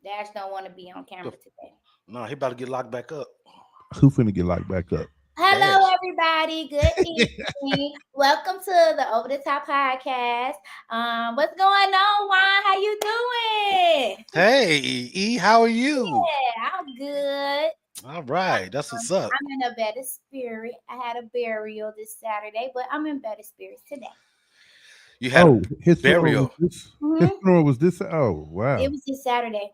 Dash don't want to be on camera today. No, he about to get locked back up. Who finna get locked back up? Hello, Dash. everybody. Good evening. Welcome to the Over the Top Podcast. What's going on, Juan? How you doing? Hey, E, how are you? Yeah, I'm good. All right, that's what's up. I'm in a better spirit. I had a burial this Saturday, but I'm in better spirits today. You had his burial. His funeral was this. Oh wow! It was this Saturday.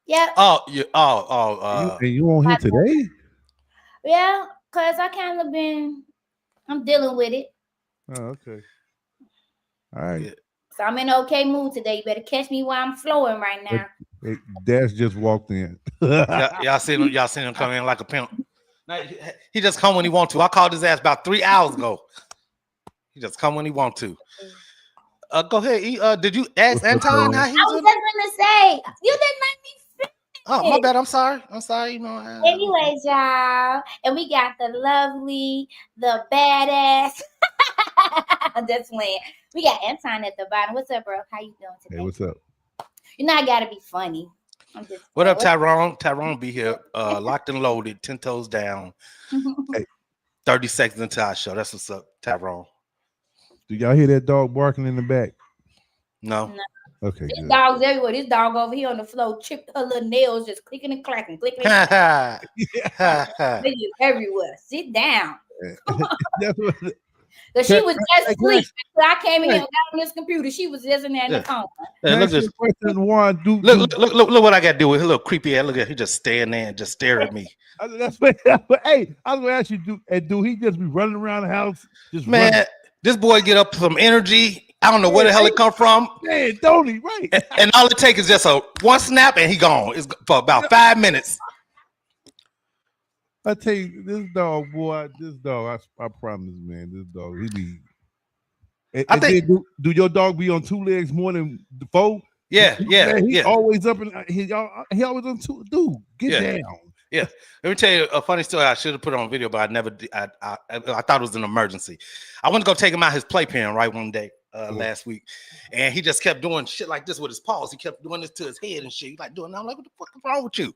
Yep. You on here today? Yeah, cause I kind of I'm dealing with it. Oh, okay. All right. Yeah. So I'm in an okay mood today. You better catch me while I'm flowing right now. Hey, Dash just walked in. Y'all seen him come in like a pimp. Now, he just come when he want to. I called his ass about 3 hours ago. He just come when he want to. Go ahead. E, did you ask Anton how he I was just gonna say you didn't let me finish. Oh, my bad. I'm sorry. You know. Anyways, y'all, and we got the lovely, the badass. That's when we got Anton at the bottom. What's up, bro? How you doing today? Hey, what's up? You know I gotta be funny. What up, Tyrone? Tyrone be here, locked and loaded, 10 toes down. Hey. 30 seconds into our show. That's what's up, Tyrone. Do y'all hear that dog barking in the back? No. Okay. This good. dog's everywhere. This dog over here on the floor, chipped her little nails, just clicking and clacking, clicking and clacking. They just everywhere. Sit down. Because she was just asleep. So I came in here and got on this computer. She was just in there in the phone. Look what I got to do with his little creepy ass. Look at he just standing there and just stare at me. That's what, hey, I was gonna ask you, do he just be running around the house? This boy get up some energy. I don't know where the hell it come from. Man, don't he? Right. And all it takes is just one snap and he gone. It's for about 5 minutes. I tell you, this dog, I promise, man, this dog, he be. I think. Do your dog be on two legs more than the four? Yeah. He's always up and he always on two. Dude, get down. Yeah, let me tell you a funny story. I should have put it on video, but I never did. I thought it was an emergency. I went to go take him out his playpen right one day last week, and he just kept doing shit like this with his paws. He kept doing this to his head and shit. He's like doing. I'm like, what the fuck is wrong with you?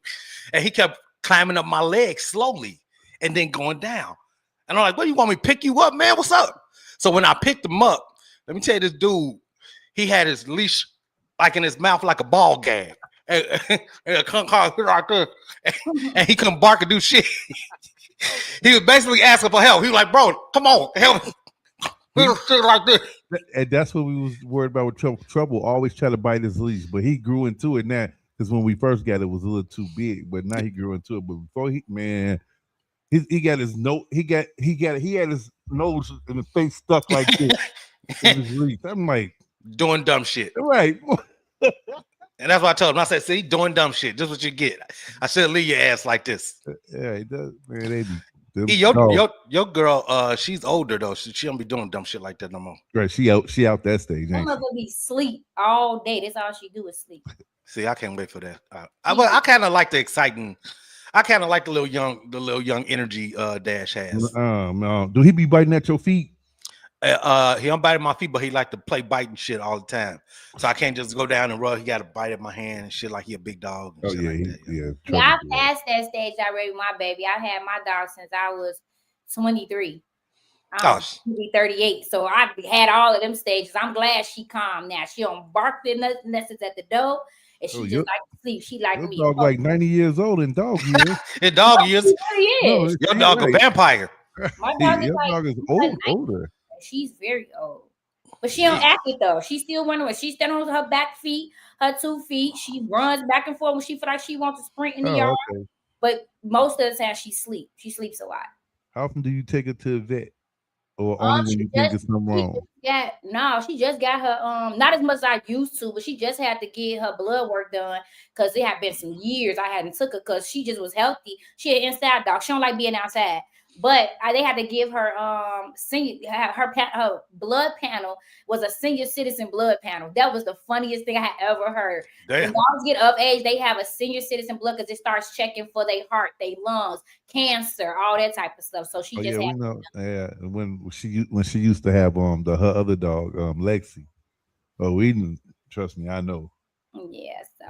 And he kept climbing up my leg slowly and then going down. And I'm like, what, you want me to pick you up, man? What's up? So when I picked him up, let me tell you, this dude, he had his leash like in his mouth like a ball gag. And he couldn't bark and do shit. He was basically asking for help. He was like, bro, come on, help me. Shit like this. And that's what we was worried about with Trouble. Always try to bite his leash, but he grew into it now. Because when we first got it, was a little too big, but now he grew into it. But before he got his nose, he had his nose and his face stuck like this in his leash. I'm like doing dumb shit, right? And that's what I told him. I said, "See, doing dumb shit. This is what you get. I should leave your ass like this." Yeah, he does, man. Your girl, she's older though. She don't be doing dumb shit like that no more. Right? She out that stage. I'm gonna be sleep all day. That's all she do is sleep. See, I can't wait for that. I kind of like the exciting. I kind of like the little young energy Dash has. No. Do he be biting at your feet? He don't bite at my feet, but he like to play biting shit all the time. So I can't just go down and rub. He got to bite at my hand and shit like he a big dog. Oh yeah, like yeah. I passed that stage already with my baby. I had my dog since I was 23. I'm 38, so I had all of them stages. I'm glad she calm now. She don't bark unless it's at the door, and she just like to sleep. She like me. Dog like 90 years old in dog years. In dog years, your dog a vampire. My dog is older. She's very old, but she don't act it though. She still running when she stands on her back feet, her 2 feet. She runs back and forth when she feel like she wants to sprint in the yard. Okay. But most of the time she sleeps. She sleeps a lot. How often do you take her to the vet? Or only when you think there's something wrong? She just got her not as much as I used to, but she just had to get her blood work done because it had been some years I hadn't took her because she just was healthy. She an inside dog. She don't like being outside. But they had to give her her blood panel was a senior citizen blood panel. That was the funniest thing I had ever heard. When dogs get of age, they have a senior citizen blood because it starts checking for their heart, their lungs, cancer, all that type of stuff. So she when she used to have her other dog, Lexi. Oh, we didn't trust me, I know. Yeah, so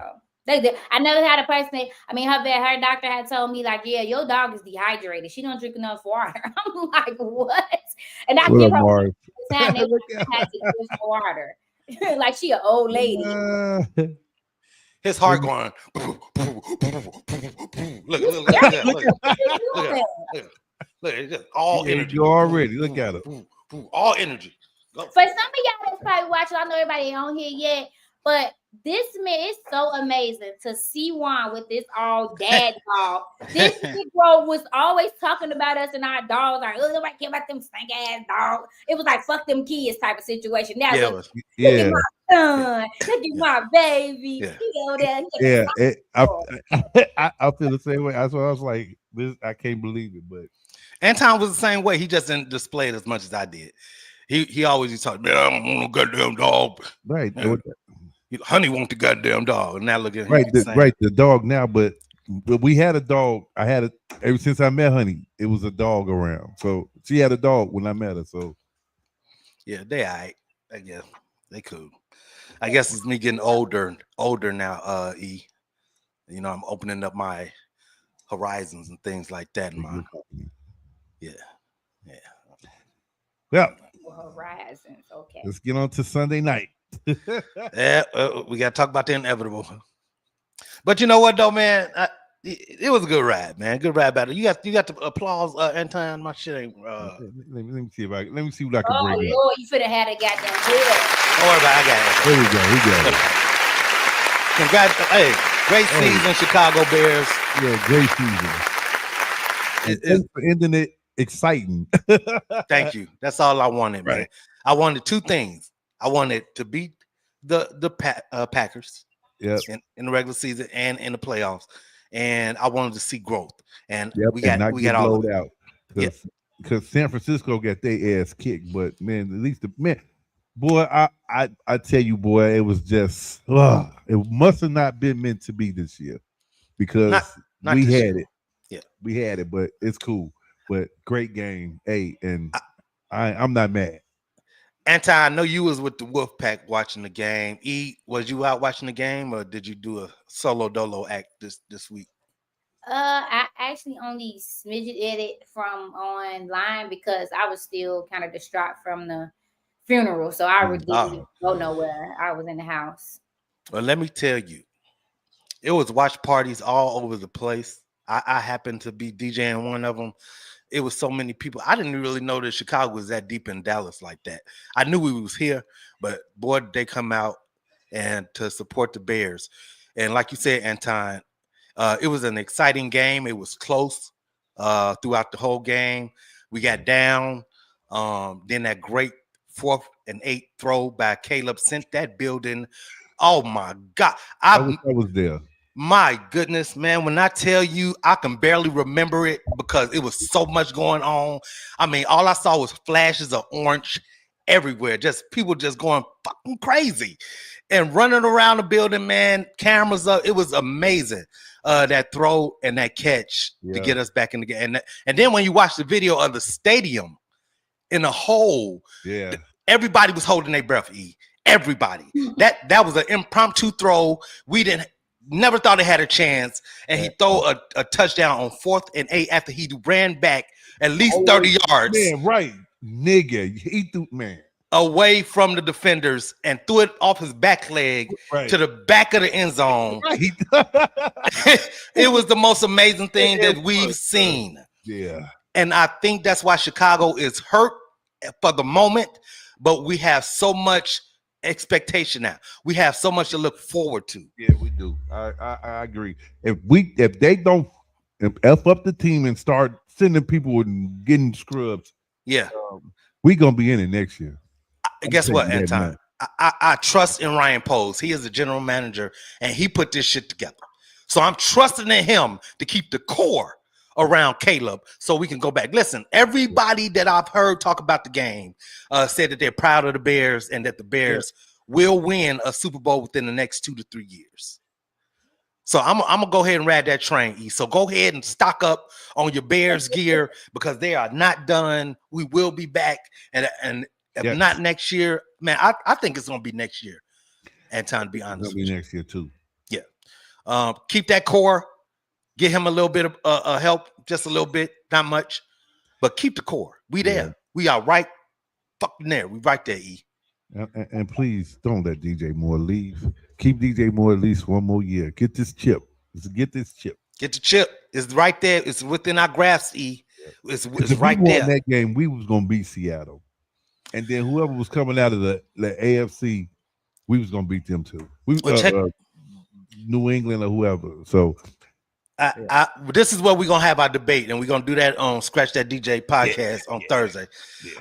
I never had a person. I mean, her doctor had told me like, yeah, your dog is dehydrated. She don't drink enough water. I'm like, what? And I What give up, her Mars? time that had to drink water. Like she an old lady. His heart going. Look, You look, look, scared look, me. look, What you look, doing? look, it's just all Yeah, energy. you already look at it. All energy. Go. For some of y'all that's probably watching, I know everybody ain't on here yet, but this man is so amazing to see Juan with this all dad dog. This Negro was always talking about us and our dogs, like, oh, nobody care about them stank ass dogs. It was like fuck them kids type of situation. Now Yeah, look at my son, look at Yeah. my baby. Yeah. He over there. I feel the same way. That's why I was like, this. I can't believe it, but Anton was the same way. He just didn't display it as much as I did. He always used to talk, man, I don't want no goddamn dog. right, Man, Honey want the goddamn dog. And now look at him. right, the dog now, but we had a dog. I had it ever since I met Honey. It was a dog around, so she had a dog when I met her. So yeah, they all right. I guess they cool. I guess it's me getting older now. E, you know, I'm opening up my horizons and things like that. Yeah. Horizons. Okay. Let's get on to Sunday night. Yeah, we got to talk about the inevitable. But you know what, though, man? It was a good ride, man. Good ride battle. You got to applause, Anton. My shit ain't. Let me see what I can bring up. Lord, you should have had a goddamn wheel. Don't worry about it. I got it. There we go. We got it. Congrats. Hey, great season, Chicago Bears. Yeah, great season. Thanks for ending it exciting. Thank you. That's all I wanted, man. I wanted two things. I wanted to beat the Packers in the regular season and in the playoffs, and I wanted to see growth. And we got all of it. Out because San Francisco got their ass kicked. But man, at least boy, I tell you, boy, it was just it must have not been meant to be this year because not we had year. it. Yeah, we had it, but it's cool. But great game, hey, and I'm not mad. Anton, I know you was with the Wolfpack watching the game. E, was you out watching the game, or did you do a solo dolo act this week? I actually only smidget it from online because I was still kind of distraught from the funeral, so I really didn't go nowhere. I was in the house. Well, let me tell you, it was watch parties all over the place. I happened to be DJing one of them. It was so many people. I didn't really know that Chicago was that deep in Dallas like that. I knew we was here, but boy, did they come out and to support the Bears. And like you said, Anton, it was an exciting game. It was close throughout the whole game. We got down. Then that great 4th and 8 throw by Caleb sent that building. Oh my God. I was there. My goodness, man, when I tell you I can barely remember it because it was so much going on. I mean, all I saw was flashes of orange everywhere. Just people just going fucking crazy and running around the building, man. Cameras up. It was amazing. That throw and that catch to get us back in the game. And then when you watch the video of the stadium in a whole, everybody was holding their breath, E. Everybody. That was an impromptu throw. We never thought it had a chance, and he threw a touchdown on 4th and 8 after he ran back at least 30 yards. Man, right, nigga, he threw away from the defenders and threw it off his back leg to the back of the end zone. It was the most amazing thing that we've seen. Yeah, and I think that's why Chicago is hurt for the moment, but we have so much expectation now. We have so much to look forward to. Yeah, we do. I agree. If they don't F up the team and start sending people and getting scrubs, we gonna be in it next year. Guess what, Anton? I trust in Ryan Poles. He is the general manager, and he put this shit together. So I'm trusting in him to keep the core around Caleb so we can go back. Listen, everybody that I've heard talk about the game said that they're proud of the Bears and that the Bears will win a Super Bowl within the next 2 to 3 years. So I'm gonna go ahead and ride that train, E. So go ahead and stock up on your Bears gear because they are not done. We will be back, and if not next year, man, I think it's gonna be next year. Anton, to be It's honest gonna with be you. next year too. Keep that core. Get him a little bit of help, just a little bit, not much, but keep the core. We there. Yeah. We are right fucking there. We right there, E. And please don't let DJ Moore leave. Keep DJ Moore at least one more year. Get this chip. Get this chip. Get the chip. It's right there. It's within our grasp, E. It's If right we there. won that game, we was gonna beat Seattle, and then whoever was coming out of the AFC, we was gonna beat them too. New England or whoever. So this is where we're gonna have our debate, and we're gonna do that on Scratch That DJ podcast on Thursday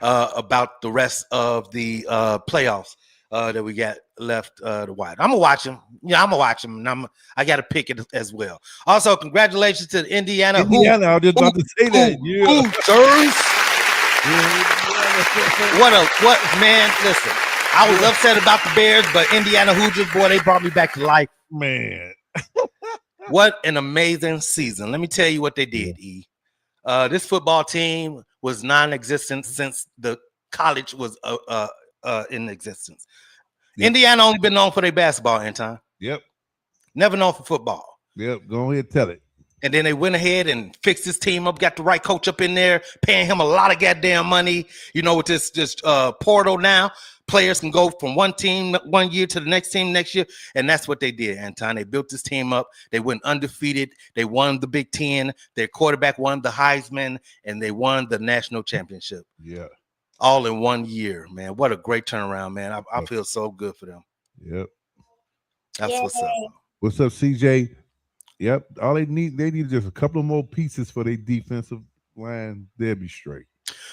about the rest of the playoffs that we got left to watch. I'm gonna watch them. Yeah, I'm gonna watch them, and I got to pick it as well. Also, congratulations to Indiana. I was just about to say that. What man? Listen, I was upset about the Bears, but Indiana Hoosiers, boy, they brought me back to life. Man. What an amazing season. Let me tell you what they did, E. This football team was non-existent since the college was in existence. Yep. Indiana only been known for their basketball, Anton. Yep. Never known for football. Yep. Go ahead, tell it. And then they went ahead and fixed this team up, got the right coach up in there, paying him a lot of goddamn money. You know, with this portal now, players can go from one team one year to the next team next year. And that's what they did, Anton. They built this team up. They went undefeated. They won the Big Ten. Their quarterback won the Heisman, and they won the national championship. Yeah. All in 1 year, man. What a great turnaround, man. I feel so good for them. Yep. That's what's up. What's up, CJ? Yep. All they need just a couple of more pieces for their defensive line. They'll be straight.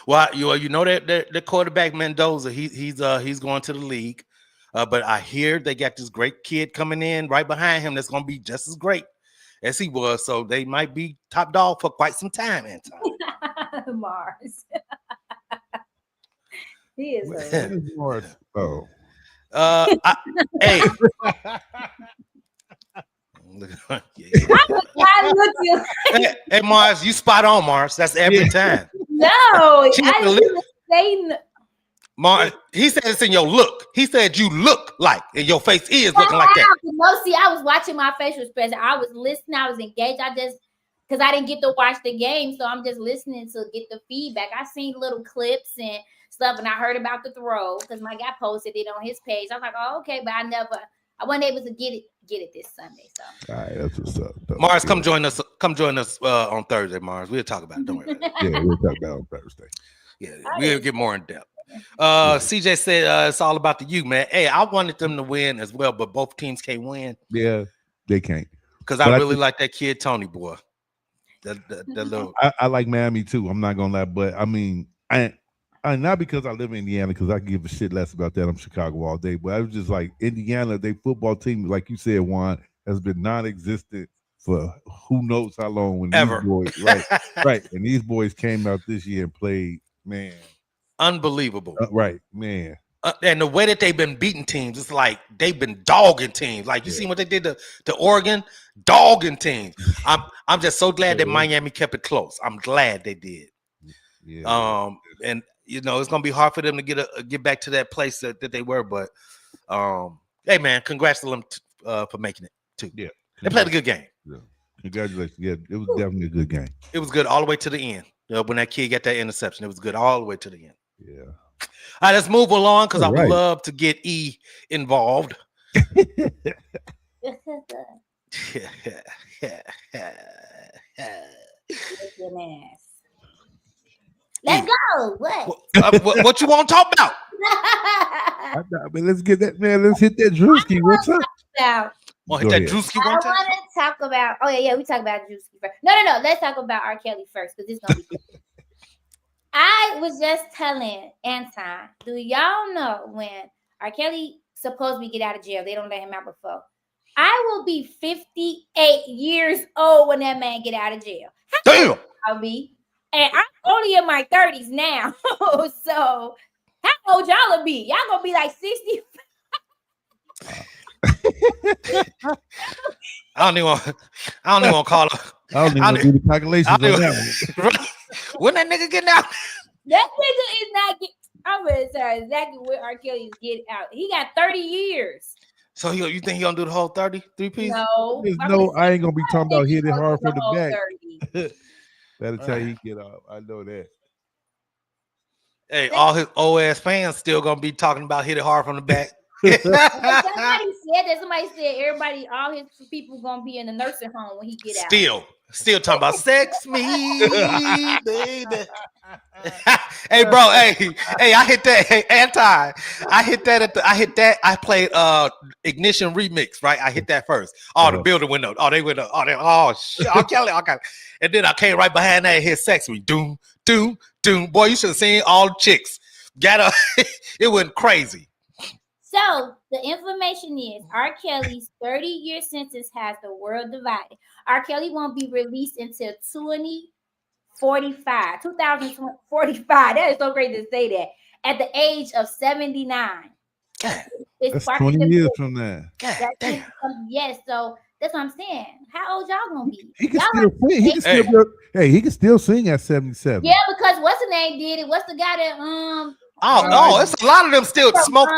Well, you know that the quarterback Mendoza, he's going to the league. But I hear they got this great kid coming in right behind him that's gonna be just as great as he was. So they might be top dog for quite some time, Anton. Mars. He is Mars. Oh. Hey. Hey, Mars, you spot on, Mars. That's every time. No, I didn't say Mars, he said it's in your look. He said you look like, and your face is looking like that. No, see, I was watching my facial expression. I was listening. I was engaged. Because I didn't get to watch the game, so I'm just listening to get the feedback. I seen little clips and stuff, and I heard about the throw because my guy posted it on his page. I was like, oh, okay, but I wasn't able to get it this Sunday. So all right, that's what's up. Mars, come join us. Come join us on Thursday, Mars. We'll talk about it. Don't worry about it. Yeah, we'll talk about it on Thursday. Yeah, we'll get more in depth. CJ said it's all about the U, man. Hey, I wanted them to win as well, but both teams can't win. Yeah, they can't. Because I really like that kid Tony, boy. That little. I like Miami too. I'm not gonna lie, but I mean, I not because I live in Indiana, because I can give a shit less about that. I'm Chicago all day, but I was just like Indiana. Their football team, like you said, Juan, has been non-existent for who knows how long. When ever, these boys, right, and these boys came out this year and played, man, unbelievable, right, man. And the way that they've been beating teams, it's like they've been dogging teams. Like you see what they did to Oregon, dogging teams. I'm just so glad that Miami kept it close. I'm glad they did. Yeah. And you know it's gonna be hard for them to get back to that place that they were. But hey, man, congrats to them for making it too. Yeah, they played a good game. Yeah. Congratulations. Yeah, it was definitely a good game. It was good all the way to the end. You know, when that kid got that interception, it was good all the way to the end. Yeah. All right, let's move along because I would love to get E involved. Let's go. What you want to talk about? I mean, let's get that, man. Let's hit that Drewski. What's up? Want to hit that Drewski one time? I want to talk about. Oh yeah, we talk about Drewski first. No. Let's talk about R. Kelly first because it's gonna be. I was just telling Anton, do y'all know when R. Kelly supposedly get out of jail, they don't let him out before. I will be 58 years old when that man get out of jail. Damn. I'll be. And I'm only in my 30s now. So how old y'all will be? Y'all gonna be like 60. I don't even want to call her. I don't even want to do the calculations on that. When that nigga getting out? That nigga is not getting. I'm gonna tell you exactly where R. Kelly is getting out. He got 30 years. So you think he gonna do the whole 33 piece? No, I ain't gonna be talking about hit it hard from the whole back. 30. That'll tell you he get off. I know that. Hey, all his old ass fans still gonna be talking about hit it hard from the back. Somebody said that. Somebody said everybody, all his people gonna be in the nursing home when he get out. Still talking about sex me, baby. Hey, bro. Hey, I hit that. Hey, anti. I hit that. I played Ignition remix. Right. I hit that first. Oh, the building window. Oh, they went up. Oh shit. Oh, Kelly. Okay. And then I came right behind that and hit sex me. Doom, doom, doom. Boy, you should have seen all the chicks. It went crazy. So the information is R. Kelly's 30-year sentence has the world divided. R. Kelly won't be released until 2045. That is so great to say that. At the age of 79. That's 20 years from now. Yes, so that's what I'm saying. How old y'all gonna be? He can still sing. He can still sing at 77. Yeah, because what's the name did it? What's the guy that it's a lot of them still smoke.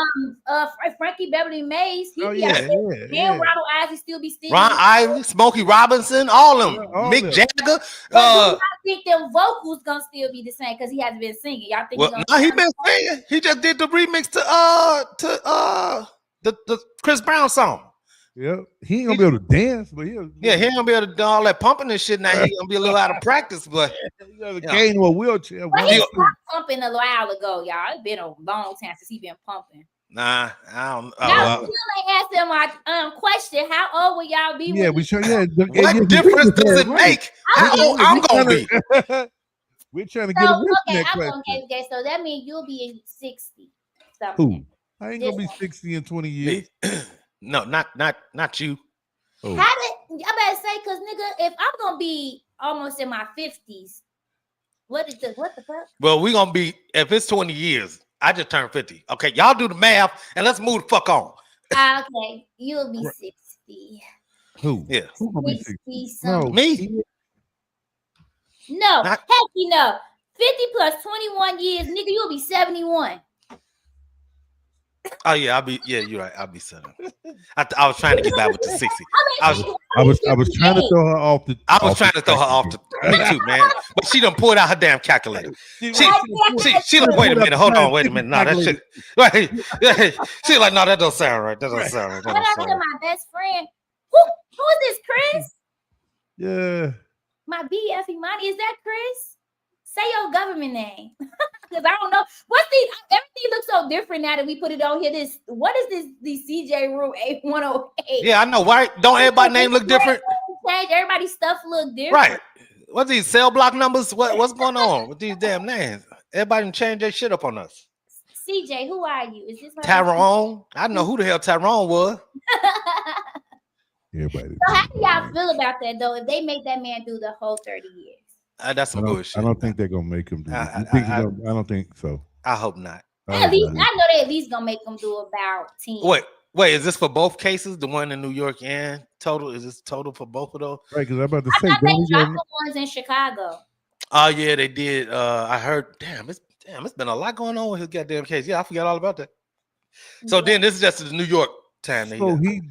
Frankie Beverly Mays. Yeah. Ronald Isley still be singing. Ron Isley, Smokey Robinson, all of them. Mick Jagger. I think them vocals gonna still be the same because he hasn't been singing. Y'all think he been singing. He just did the remix to the Chris Brown song. Yeah, he ain't gonna be able to dance, but he ain't gonna be able to do all that pumping and shit. Now he gonna be a little out of practice, but he gotta gain a wheelchair. But he stopped pumping a while ago, y'all. It's been a long time since he been pumping. Nah, I don't. Y'all still ain't answering my question. How old will y'all be? Yeah, we sure. Yeah, what difference does it make? How old I'm gonna be? We're trying to get a okay, so that means you'll be 60. Who? I ain't gonna be 60 in 20 years. No, not you. Oh. I better say, cause nigga, if I'm gonna be almost in my 50s, what the fuck? Well, we gonna be, if it's 20 years, I just turned 50. Okay, y'all do the math and let's move the fuck on. Okay, you'll be 60. Who? Yeah. Who gonna be 60? Something. Me? No, heck you know. 50 plus 21 years, nigga, you'll be 71. Oh yeah, you're right. I'll be 7. I was trying to get back with the 60. I was trying to throw her off the. I was trying to throw her off the. Me too, man. But she done pulled out her damn calculator. She done, wait a minute. Hold on, wait a minute. No, that shit. Wait. She's like, no, that don't sound right. That don't sound right. What happened to my best friend? Who is this, Chris? Yeah. My BF Imani. Is that Chris? Say your government name. Because I don't know. Everything looks so different now that we put it on here. What is this? The CJ Rule 8108. Yeah, I know. Why don't everybody's name look different? Everybody's stuff look different. Right. What's these cell block numbers? What's going on with these damn names? Everybody change their shit up on us. CJ, who are you? Is this Tyrone? I know who the hell Tyrone was. Everybody. So how do y'all feel about that though? If they make that man do the whole 30 years? That's some bullshit. I don't think they're gonna make him do it. I don't think so. I hope not. I know they at least gonna make him do about 10. Wait, is this for both cases? The one in New York and total? Is this total for both of those? Right, because I'm about to say they dropped the ones in Chicago. Oh yeah, they did. I heard. It's been a lot going on with his goddamn case. Yeah, I forgot all about that. So then this is just the New York time. So he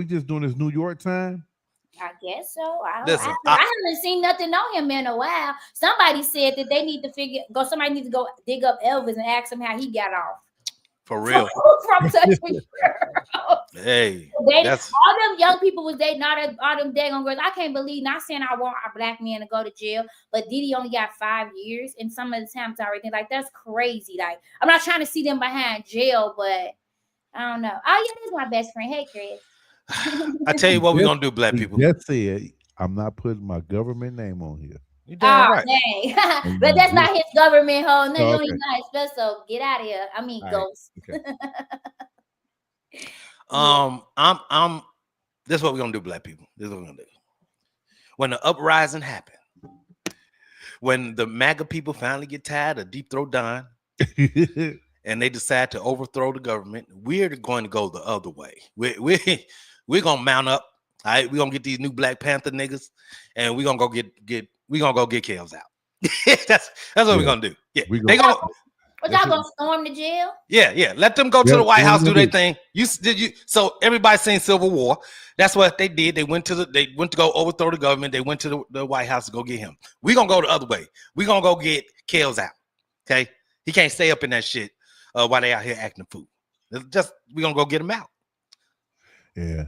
just doing his New York time. I guess so. I haven't seen nothing on him in a while. Somebody said that they need to somebody needs to go dig up Elvis and ask him how he got off. For real. From Touch with Girls. Hey. All them young people was dating all them daggone girls. I can't believe, not saying I want a black man to go to jail, but Diddy only got 5 years, and some of the times I already think like that's crazy. Like, I'm not trying to see them behind jail, but I don't know. Oh yeah, this is my best friend. Hey, Chris. I tell you what we're gonna do, black people. Just said I'm not putting my government name on here. You damn right. Dang. But that's not his government hoe. No, you don't even know his best, so get out of here. I mean, ghost. Right. Okay. This is what we're gonna do, black people. This is what we're gonna do. When the uprising happened, when the MAGA people finally get tired of Deep Throat Don and they decide to overthrow the government, we're going to go the other way. We're gonna mount up. All right, we're gonna get these new Black Panther niggas, and we're gonna go get Kels out. That's what we're gonna do. Yeah, But y'all gonna storm the jail? Yeah. Let them go to the White House, do their thing. So everybody seen Civil War. That's what they did. They went to go overthrow the government. They went to the White House to go get him. We gonna go the other way. We gonna go get Kels out. Okay, he can't stay up in that shit while they out here acting a fool. We gonna go get him out. Yeah.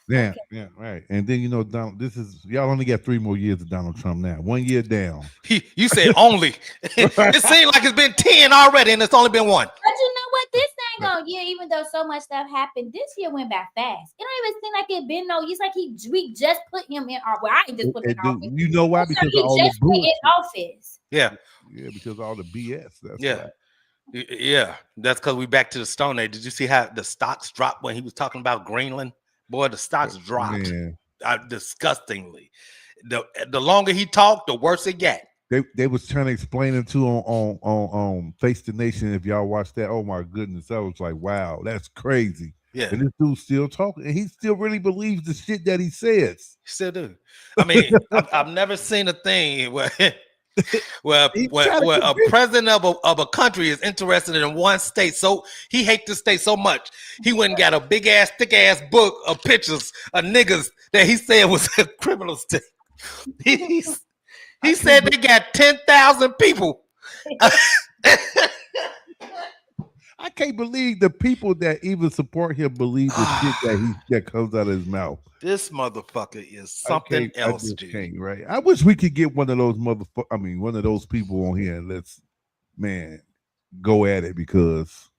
Yeah, right. And then Donald, y'all only got 3 more years of Donald Trump now. 1 year down. You said only. It seems like it's been 10 already, and it's only been 1. But you know what? This thing on year, even though so much stuff happened, this year went by fast. It don't even seem like it been no. It's like we just put him in our. Well, I ain't just put him in office. You know why? Because he all just the put in office. Yeah, because of all the BS. That's why. Yeah, that's because we back to the Stone Age. Did you see how the stocks dropped when he was talking about Greenland? Boy, the stocks dropped disgustingly. The longer he talked, the worse it got. They was trying to explain it to on Face the Nation. If y'all watched that, oh my goodness, I was like, wow, that's crazy. Yeah, and this dude's still talking, and he still really believes the shit that he says. He still do. I mean, I've never seen a thing where. Where a president of a country is interested in one state, so he hates the state so much he went and got a big ass, thick ass book of pictures of niggas that he said was a criminal state. He said they got 10,000 people. I can't believe the people that even support him believe the shit that comes out of his mouth. This motherfucker is something else, dude. Right? I wish we could get one of those one of those people on here and let's go at it, because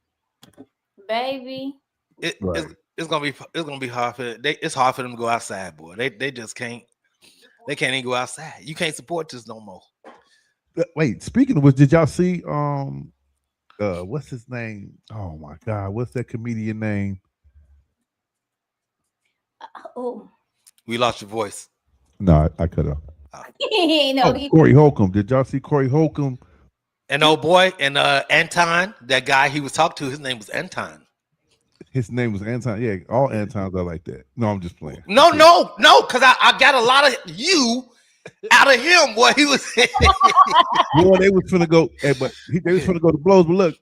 baby, it's gonna be hard for it's hard for them to go outside, boy. They just can't. They can't even go outside. You can't support this no more. Wait, speaking of which, did y'all see what's his name? Oh my God, what's that comedian name? We lost your voice. No, I cut off. No, Corey Holcomb. Did y'all see Corey Holcomb? And old boy, and Anton, that guy he was talking to, his name was Anton. His name was Anton. Yeah, all Antons are like that. No, I'm just playing. No, because I got a lot of you out of him. What he was saying. Boy, they was finna go, they was finna go to blows. But look,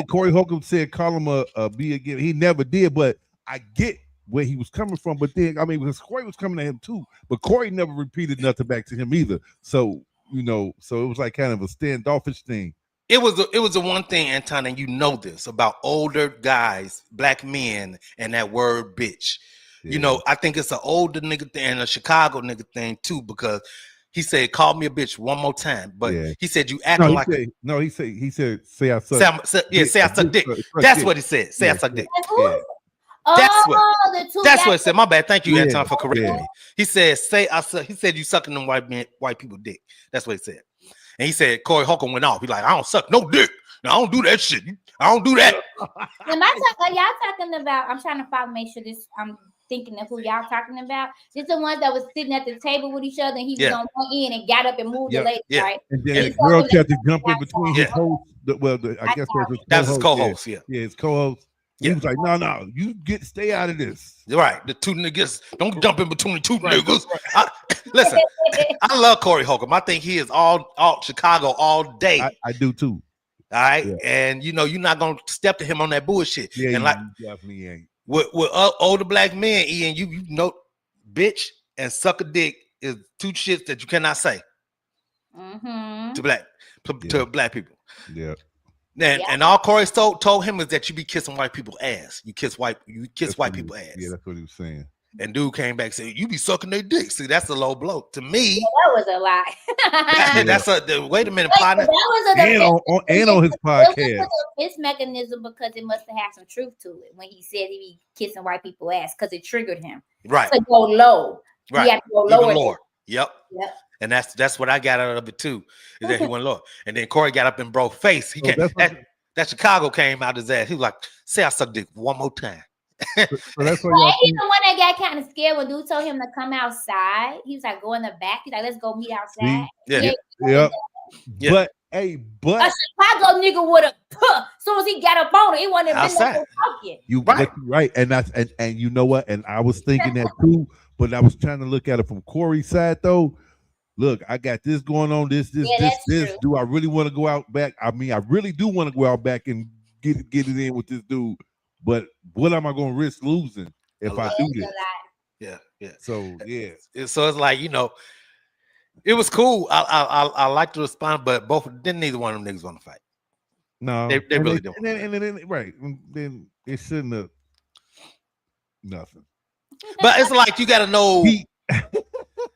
Corey Holcomb said, "Call him a B again." He never did, but I get where he was coming from. But then, I mean, because Corey was coming at him too, but Corey never repeated nothing back to him either. So so it was like kind of a standoffish thing. It was the one thing, Anton, and you know this about older guys, black men, and that word bitch. Yeah. I think it's an older nigga thing and a Chicago nigga thing too, because he said, "Call me a bitch one more time," but he said you acting like he said say I suck. Say I suck dick. That's what he said. Say I suck dick. Yeah. That's what it said. My bad. Thank you, Anton, for correcting me. He said, "Say I suck." He said, "You sucking them white people dick." That's what he said. And he said, Corey Holcomb went off. He's like, "I don't suck no dick. I don't do that shit. I don't do that." Y'all talking about? I'm trying to make sure this. I'm thinking of who y'all talking about. It's the ones that was sitting at the table with each other, and he was on one end and got up and moved the lady, right? And then the girl tried to jump in between his host. I guess that was his co-host. Yeah, his co-host. He was like, "No, you stay out of this." Right, the two niggas don't jump in between the two niggas. Listen, I love Corey Holcomb. I think he is all Chicago all day. I do too. All right, and you're not gonna step to him on that bullshit. Yeah, and like definitely ain't. With older black men, Ian, you know, bitch and suck a dick is two shits that you cannot say to black people. Yeah. And all Corey told him is that you be kissing white people's ass. You kiss white people's ass. Yeah, that's what he was saying. And dude came back and said, "You be sucking their dick." See, that's a low blow to me. That was a lie. Wait a minute, partner. And on his podcast, it's mechanism because it must have had some truth to it when he said he be kissing white people's ass because it triggered him. Right. To go low. Right. He had to go lower. Yep. And that's what I got out of it too, is that he went low. And then Corey got up and broke face. That Chicago came out his ass. He was like, "Say I suck dick one more time." So that's he's the one that got kind of scared when dude told him to come outside. He was like, "Go in the back." He's like, "Let's go meet outside." Yeah. But a Chicago nigga would have. As soon as he got up on it, he wasn't even talking. You right, and that's you know what? And I was thinking that too, but I was trying to look at it from Corey's side though. look, I got this going on, this. Yeah, that's true. Do I really want to go out back? I mean, I really do want to go out back and get it in with this dude. But what am I going to risk losing if I Yeah, do it's a this? lot. Yeah. So yeah, So it's like, it was cool. I like to respond, but neither one of them niggas want to fight. no, They really don't. And then right, and then it shouldn't have nothing. But it's like you got to know. He,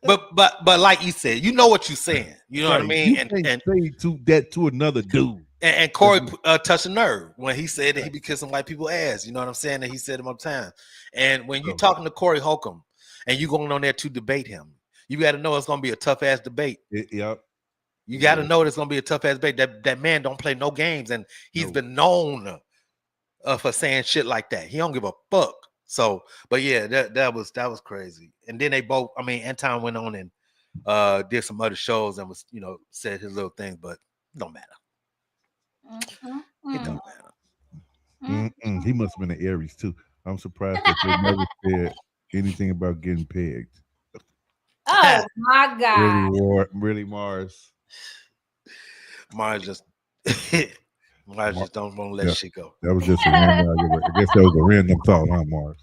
But like you said, you know what you're saying. You know what I right, mean? you can't say to another dude. And Corey touched a nerve when he said that he be kissing white people's ass. You know what I'm saying? That he said him up time. And when you talking to Corey Holcomb and you going on there to debate him, you got to know it's going to be a tough ass debate. Yep. You got to know it's going to be a tough ass debate. That man don't play no games, and he's been known for saying shit like that. He don't give a fuck. So, but yeah, that was crazy. And then they both, I mean, Anton went on and did some other shows and was, said his little things, but it don't matter. It don't matter. He must have been an Aries too. I'm surprised that they never said anything about getting pegged. Oh my God! Really, Mars. Mars just don't want to let shit go. That was just a random. I guess that was a random thought, huh, Mars?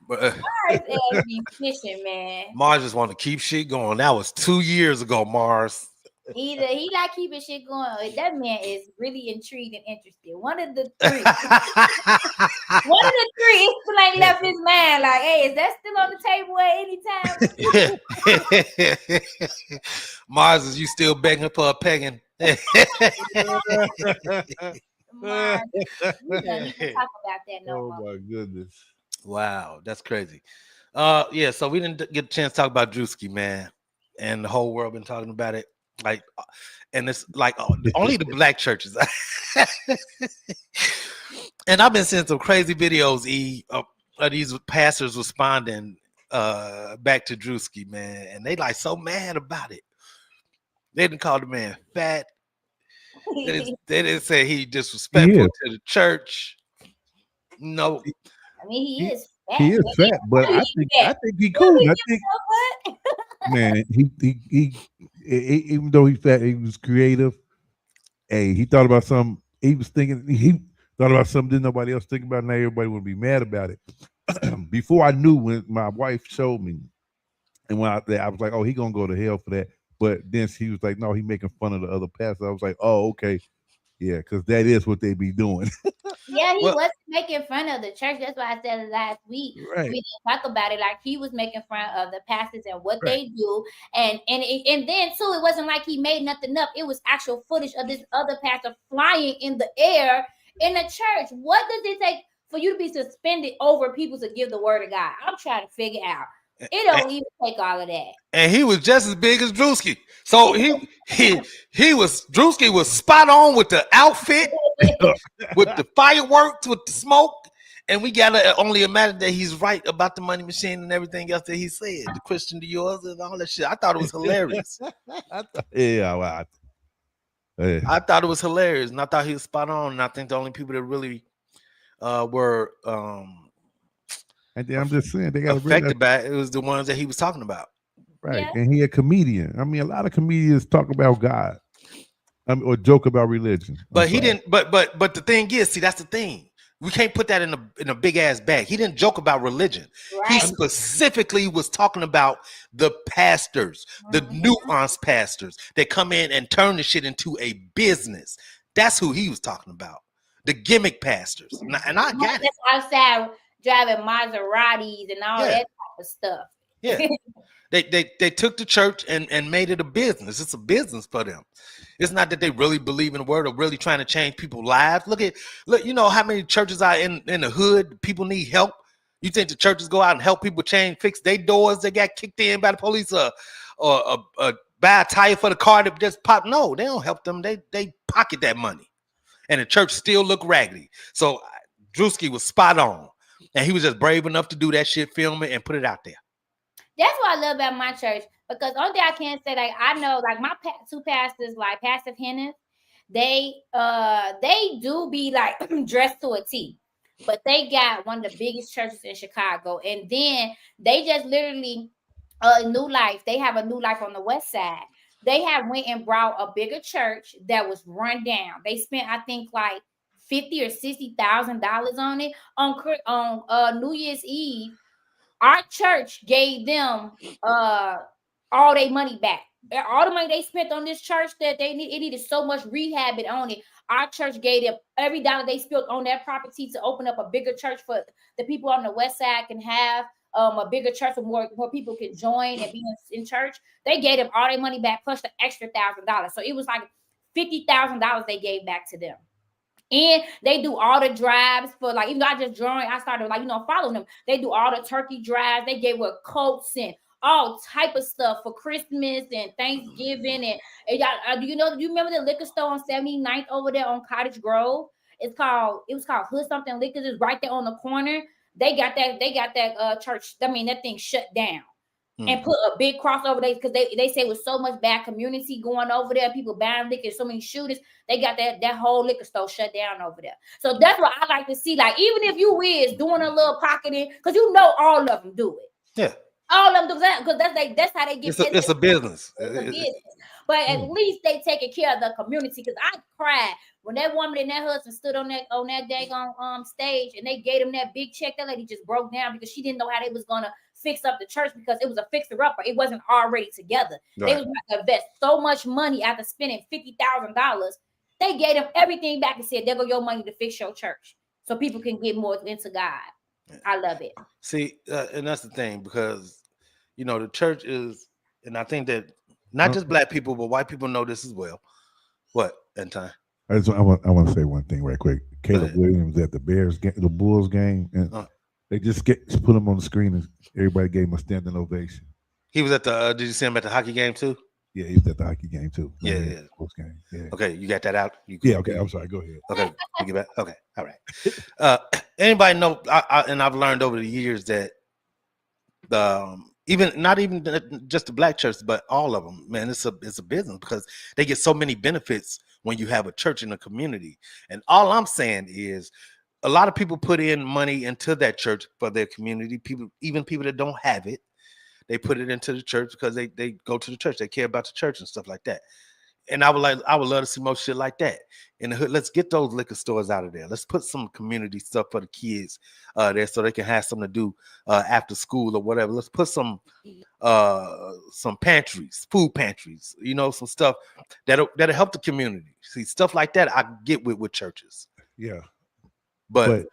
But, Mars ass be fishing, man. Mars just want to keep shit going. That was 2 years ago, Mars. Either he like keeping shit going, or that man is really intrigued and interested. One of the three. It's like left his mind. Like, hey, is that still on the table at any time? Mars, is you still begging for a pegging? Mars, we don't even talk about that no more. Oh my goodness! Wow, that's crazy. Yeah. So we didn't get a chance to talk about Drewski, man, and the whole world been talking about it. Like, and it's like only the black churches. And I've been seeing some crazy videos of these pastors responding back to Drewski, man, and they like so mad about it. They didn't call the man fat. They didn't say he disrespectful to the church. No, I mean he is fat. He is fat, but I think he cool. I think, man, he even though he's fat, he was creative. Hey, he thought about something. He thought about something that nobody else think about. Now everybody would be mad about it. Before I knew, when my wife showed me, and when I was like, oh, he gonna go to hell for that. But then she was like, no, he making fun of the other pastors. I was like, oh, okay. Yeah, because that is what they be doing. Yeah, he wasn't making fun of the church. That's why I said it last week. Right. We didn't talk about it. Like he was making fun of the pastors and what they do. And then too, it wasn't like he made nothing up. It was actual footage of this other pastor flying in the air in the church. What does it take for you to be suspended over people to give the word of God? I'm trying to figure out. It don't even take all of that. And he was just as big as Drewski. So Drewski was spot on with the outfit, with the fireworks, with the smoke. And we gotta only imagine that he's right about the money machine and everything else that he said. The Christian Dior and all that shit. I thought it was hilarious. I thought it was hilarious, and I thought he was spot on. And I think the only people that really were and then I'm just saying they got affected by it was the ones that he was talking about. Right. Yeah. And he a comedian. I mean, a lot of comedians talk about God. Or joke about religion. But he didn't, but the thing is, see, that's the thing. We can't put that in a big ass bag. He didn't joke about religion. Right. He specifically was talking about the pastors, the nuanced pastors that come in and turn the shit into a business. That's who he was talking about. The gimmick pastors. And I got it. Outside driving Maseratis and all that type of stuff. Yeah. They took the church and made it a business. It's a business for them. It's not that they really believe in the word or really trying to change people's lives. Look, you know how many churches are in the hood. People need help. You think the churches go out and help people fix their doors? They got kicked in by the police or buy a tire for the car that just popped. No, they don't help them. They pocket that money. And the church still look raggedy. So Drewski was spot on. And he was just brave enough to do that shit, film it, and put it out there. That's what I love about my church. Because only thing I can say, like, I know, like, my two pastors, like Pastor Hennis, they do be like dressed to a T. But they got one of the biggest churches in Chicago. And then they just literally New Life. They have a New Life on the west side. They have went and brought a bigger church that was run down. They spent, I think, like $50,000 or $60,000 on it on New Year's Eve. Our church gave them all their money back. All the money they spent on this church that it needed so much rehabbing on it. Our church gave them every dollar they spent on that property to open up a bigger church for the people on the west side can have a bigger church where more people can join and be in church. They gave them all their money back plus the extra $1,000. So it was like $50,000 they gave back to them. And they do all the drives for like, even though I just joined, I started like, following them. They do all the turkey drives. They gave with coats and all type of stuff for Christmas and Thanksgiving. And y'all, do you remember the liquor store on 79th over there on Cottage Grove? It was called Hood Something Liquor. It's right there on the corner. They got that church. I mean, that thing shut down. And put a big cross over there because they say it was so much bad community going over there, people buying liquor, so many shooters. They got that whole liquor store shut down over there. So that's what I like to see. Like, even if you is doing a little pocketing, because all of them do it. Yeah. All of them do that because that's how they get. It's a business. It's a business. But at least they taking care of the community. Because I cried when that woman and that husband stood on that daggone stage and they gave him that big check. That lady just broke down because she didn't know how they was gonna fix up the church because it was a fixer-upper. It wasn't already together. Right. They was going to invest so much money after spending $50,000. They gave them everything back and said, there go your money to fix your church so people can get more into God. I love it. See, and that's the thing because, the church is, and I think that not just black people, but white people know this as well. What, Anton? I want to say one thing right quick. Caleb Williams at the Bulls game, and they just put him on the screen and everybody gave him a standing ovation. He was at the, did you see him at the hockey game too? Yeah, he was at the hockey game too. Yeah. Post game. Yeah. Okay, you got that out? Okay, I'm sorry, go ahead. Okay, you get back? Okay, all right. Anybody know, and I've learned over the years that not even just the black churches, but all of them, man, it's a business because they get so many benefits when you have a church in a community. And all I'm saying is, a lot of people put in money into that church for their community. Even people that don't have it, they put it into the church because they go to the church. They care about the church and stuff like that. And I would love to see more shit like that in the hood. Let's get those liquor stores out of there. Let's put some community stuff for the kids there so they can have something to do after school or whatever. Let's put some pantries, food pantries, some stuff that'll help the community. See, stuff like that I get with churches. Yeah. But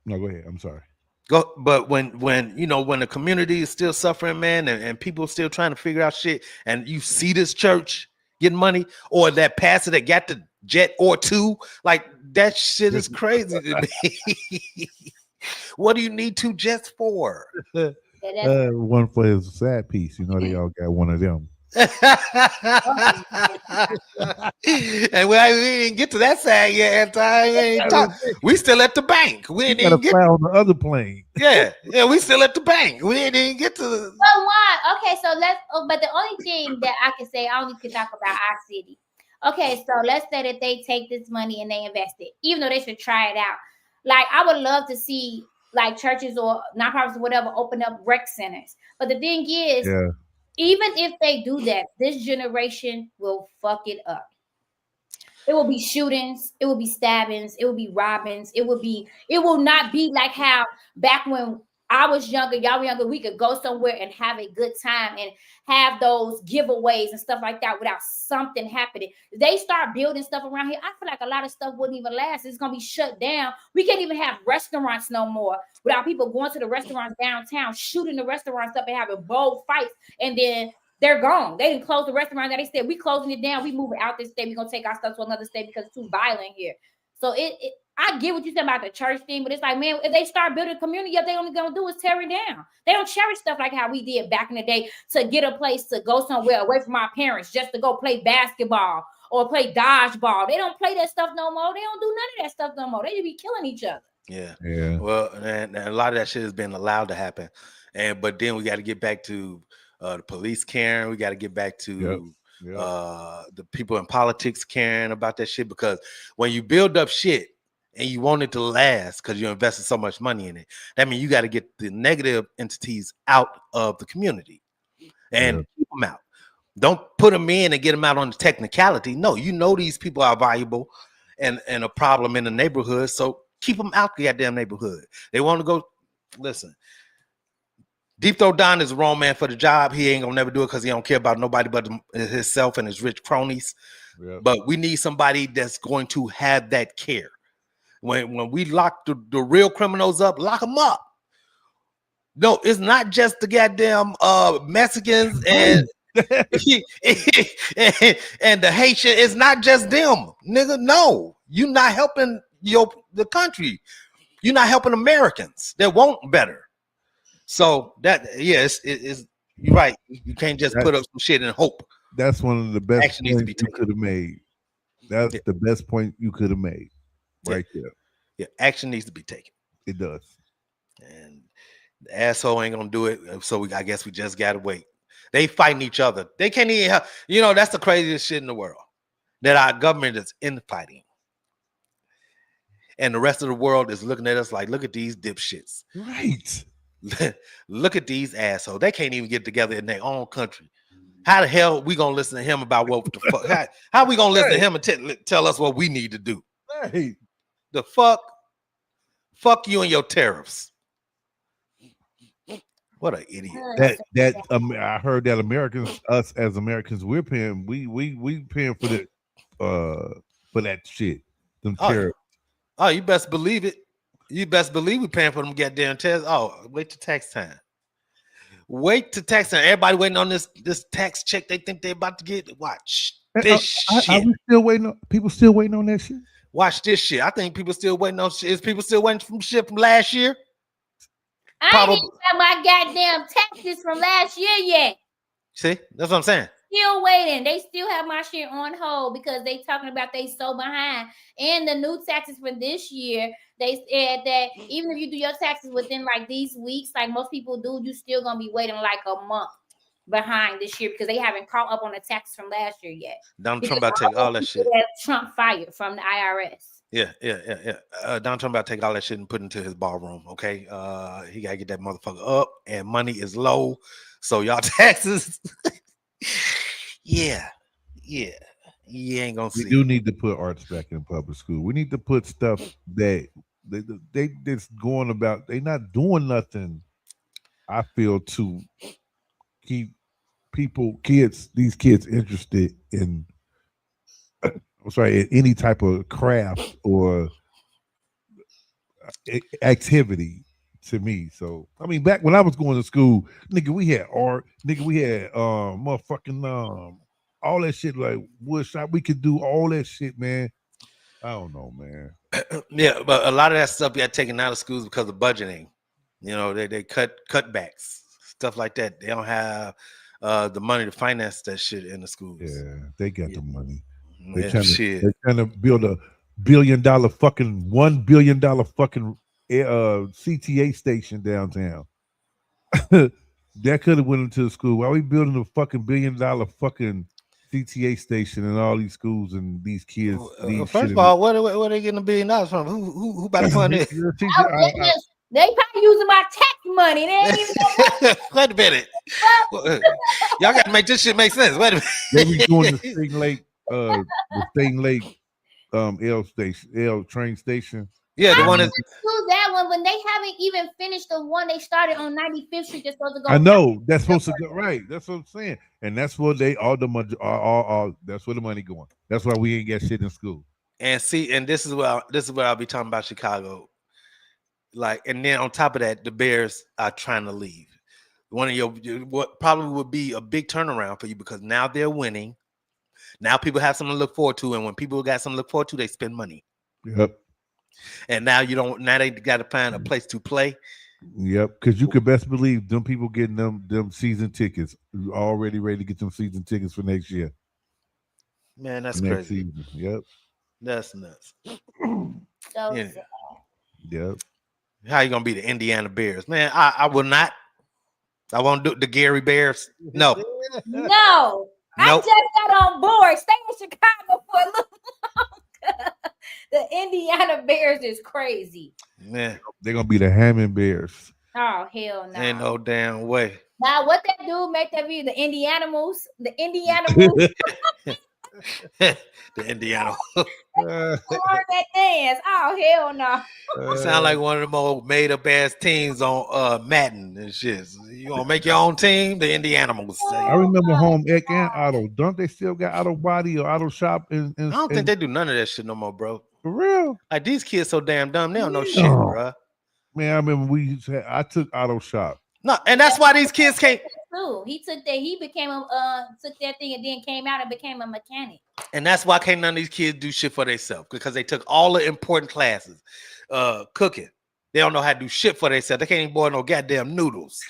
no, go ahead. I'm sorry. But when the community is still suffering, man, and people still trying to figure out shit, and you see this church getting money, or that pastor that got the jet or two, like that shit is crazy to me. What do you need 2 jets for? One for his side piece. They all got one of them. And we didn't get to that side yet. We still at the bank. We didn't even get on the other plane. Yeah, we still at the bank. We didn't even get to the. But why? Okay, so but the only thing that I can say, I only can talk about our city. Okay, so let's say that they take this money and they invest it, even though they should try it out. Like, I would love to see like churches or nonprofits or whatever open up rec centers. But the thing is, even if they do that, this generation will fuck it up. It will be shootings. It will be stabbings. It will be robbings. It will not be like how back when I was younger, y'all were younger, we could go somewhere and have a good time and have those giveaways and stuff like that without something happening. If they start building stuff around here, I feel like a lot of stuff wouldn't even last. It's going to be shut down. We can't even have restaurants no more without people going to the restaurants downtown, shooting the restaurants up and having bold fights, and then they're gone. They didn't close the restaurant. They said, we closing it down. We moving out this state. We're going to take our stuff to another state because it's too violent here. So I get what you said about the church thing, but it's like, man, if they start building a community, they only going to do is tear it down. They don't cherish stuff like how we did back in the day to get a place to go somewhere away from our parents just to go play basketball or play dodgeball. They don't play that stuff no more. They don't do none of that stuff no more. They just be killing each other. Yeah. Well, and a lot of that shit has been allowed to happen. But then we got to get back to the police caring. We got to get back to the people in politics caring about that shit, because when you build up shit and you want it to last because you invested so much money in it, that means you got to get the negative entities out of the community. and keep them out. Don't put them in and get them out on the technicality. No, you know these people are valuable and a problem in the neighborhood, so keep them out the goddamn neighborhood. They want to go. Listen, Deep Throat Don is a wrong man for the job. He ain't gonna never do it because he don't care about nobody but himself and his rich cronies. Yep. But we need somebody that's going to have that care. When we lock the real criminals up, lock them up. No, it's not just the goddamn Mexicans and and the Haitian. It's not just them, nigga. No, you're not helping the country. You're not helping Americans that want better. So that it's you're right. You can't just put up some shit and hope. That's one of the best points you could have made. That's the best point you could have made, right there. Yeah, action needs to be taken. It does. And the asshole ain't gonna do it. So I guess we just gotta wait. They fighting each other. They can't even help. You know, that's the craziest shit in the world. That our government is infighting. And the rest of the world is looking at us like, look at these dipshits. Right. Look at these assholes. They can't even get together in their own country. How the hell we gonna listen to him about what the fuck? How we gonna listen to him and tell us what we need to do? Right. The fuck? Fuck you and your tariffs. What an idiot. I heard that us as Americans, we're paying. We paying for that shit. Them tariffs. Oh, you best believe it. You best believe we paying for them goddamn tests. Oh, wait till tax time. Wait till tax time. Everybody waiting on this tax check they think they're about to get. Watch this shit. Are we still waiting on people still waiting on that shit? Watch this shit. I think people still waiting on shit. Is people still waiting from shit from last year? I ain't got my goddamn taxes from last year yet. See, that's what I'm saying. Still waiting. They still have my shit on hold because they talking about they so behind. And the new taxes for this year, they said that even if you do your taxes within like these weeks, like most people do, you still gonna be waiting like a month behind this year because they haven't caught up on the taxes from last year yet. Donald Trump about to take all that shit. Trump fired from the IRS. Yeah. Donald Trump about to take all that shit and put it into his ballroom. Okay, he gotta get that motherfucker up, and money is low, so y'all taxes. Yeah, you ain't gonna see. We do need to put arts back in public school. We need to put stuff that they just going about. They not doing nothing. I feel to keep these kids interested in. I'm sorry, in any type of craft or activity. To me, so I mean, back when I was going to school, nigga, we had art, nigga, we had motherfucking all that shit like woodshop. We could do all that shit, man. I don't know, man. Yeah, but a lot of that stuff got taken out of schools because of budgeting. You know, they cut cutbacks, stuff like that. They don't have the money to finance that shit in the schools. Yeah, they got the money. They're trying to build $1 billion fucking CTA station downtown. That could have went into the school. Why are we building a fucking $1 billion fucking CTA station in all these schools and these kids? First of all, where are they getting $1 billion from? Who about to fund it? They probably using my tax money. They ain't even Wait a minute. Y'all got to make this shit make sense. Wait a minute. They be doing the Sting Lake L train station. Yeah, the one is that one when they haven't even finished the one they started on 95th Street. They're supposed to go. I know that's supposed to go right. That's what I'm saying, and that's where all the money. That's where the money going. That's why we ain't get shit in school. And see, and this is what I'll be talking about Chicago. Like, and then on top of that, the Bears are trying to leave. One of your what probably would be a big turnaround for you because now they're winning. Now people have something to look forward to, and when people got something to look forward to, they spend money. Yep. And now they got to find a place to play. Yep, because you could best believe them people getting them season tickets, already ready to get them season tickets for next year. Man, that's crazy. Season. Yep. That's nuts. So yeah. Yep. How you gonna be the Indiana Bears? Man, I will not. I won't do the Gary Bears. No. No. I just got on board. Stay in Chicago for a little longer. The Indiana Bears is crazy. Man, they're gonna be the Hammond Bears. Oh hell no! Ain't no damn way. Now, what that dude make that be? The Indianimals? The Indianimals? The Indiana. Uh, Learn that dance. Oh, hell no. You sound like one of them old made up ass teams on Madden and shit. You gonna make your own team? The Indianimals. I remember Home Ec and Auto. Don't they still got Auto Body or Auto Shop? I don't think they do none of that shit no more, bro. For real? Like these kids so damn dumb. They don't know shit, No. bro. Man, I remember I took Auto Shop. No, and that's why these kids can't. Too. He took that. He became a took that thing and then came out and became a mechanic. And that's why can't none of these kids do shit for themselves because they took all the important classes. Cooking. They don't know how to do shit for themselves. They can't even boil no goddamn noodles.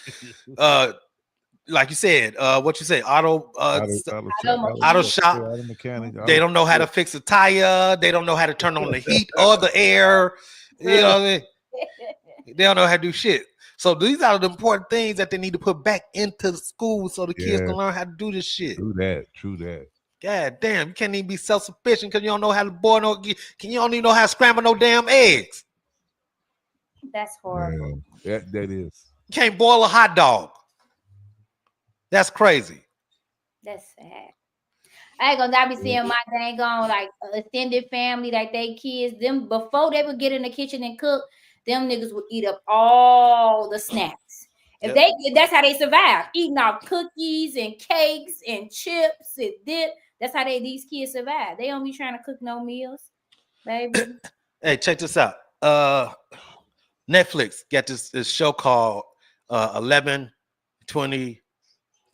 Like you said, what you say, auto shop. Auto mechanic. They don't know how to fix a tire. They don't know how to turn on the heat or the air. You know what I mean? They don't know how to do shit. So these are the important things that they need to put back into the school so the kids can learn how to do this shit. True that. God damn, you can't even be self-sufficient because you don't know how to boil you don't even know how to scramble no damn eggs. That's horrible. Yeah, that is. You can't boil a hot dog. That's crazy. That's sad. I ain't gonna be seeing my dang on like extended family, like they kids, them before they would get in the kitchen and cook, them niggas would eat up all the snacks. If that's how they survive, eating off cookies and cakes and chips and dip. That's how these kids survive. They don't be trying to cook no meals, baby. Hey, check this out. Netflix got this show called 11 20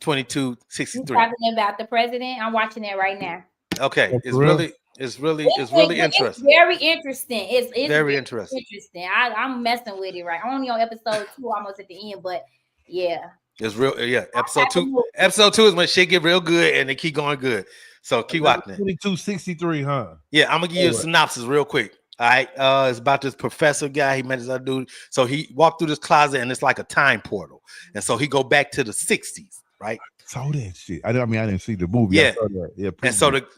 22 63. Talking about the president. I'm watching it right now. Okay, it's really interesting. It's very interesting. It's very interesting. I'm messing with it right. Only on episode 2, almost at the end, but yeah. It's real, yeah. Episode 2 is when shit get real good and they keep going good. So keep watching it. 2263, huh? Yeah, I'm gonna give you a synopsis real quick. All right, it's about this professor guy. He met this other dude. So he walked through this closet and it's like a time portal. And so he go back to the 60s, right? Saw that shit. I didn't see the movie. Yeah, I saw that.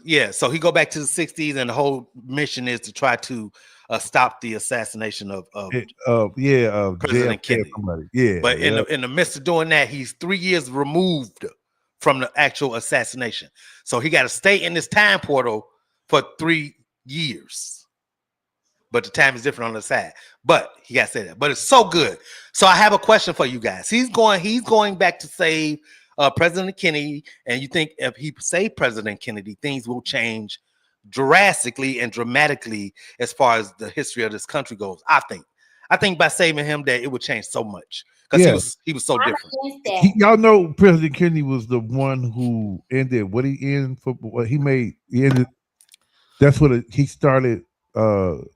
Yeah. And so he go back to the 60s, and the whole mission is to try to stop the assassination of President Kennedy. Yeah, but in the midst of doing that, he's 3 years removed from the actual assassination. So he got to stay in this time portal for 3 years. But the time is different on the side. But he got to say that. But it's so good. So I have a question for you guys. He's going back to save President Kennedy, and you think if he saved President Kennedy, things will change drastically and dramatically as far as the history of this country goes. I think by saving him, that it would change so much because he was so different. Y'all know President Kennedy was the one who ended what he ended for. What he made. He ended. That's what he started. You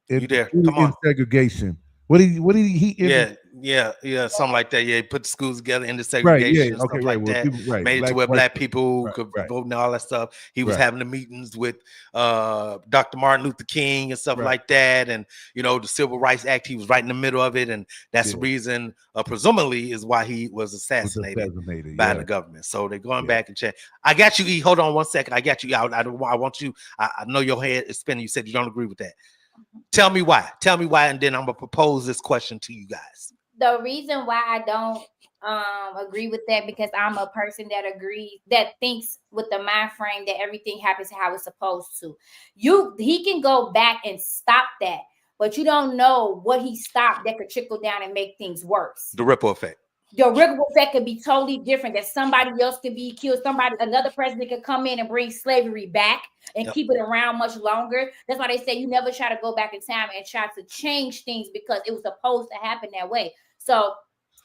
there? Come on. Segregation. What did he? Yeah, something like that. Yeah, he put the schools together into segregation and stuff like that. Made it to where black people could vote and all that stuff. He was having the meetings with Dr. Martin Luther King and stuff like that. And the Civil Rights Act, he was right in the middle of it, and that's the reason, presumably, is why he was assassinated by the government. So they're going back and check. I got you, E. Hold on 1 second. I got you. I want you. I know your head is spinning. You said you don't agree with that. Tell me why, and then I'm gonna propose this question to you guys. The reason why I don't agree with that, because I'm a person that thinks with the mind frame that everything happens how it's supposed to. He can go back and stop that, but you don't know what he stopped that could trickle down and make things worse. The ripple effect. The ripple effect could be totally different. That somebody else could be killed. Another president could come in and bring slavery back and keep it around much longer. That's why they say you never try to go back in time and try to change things because it was supposed to happen that way. So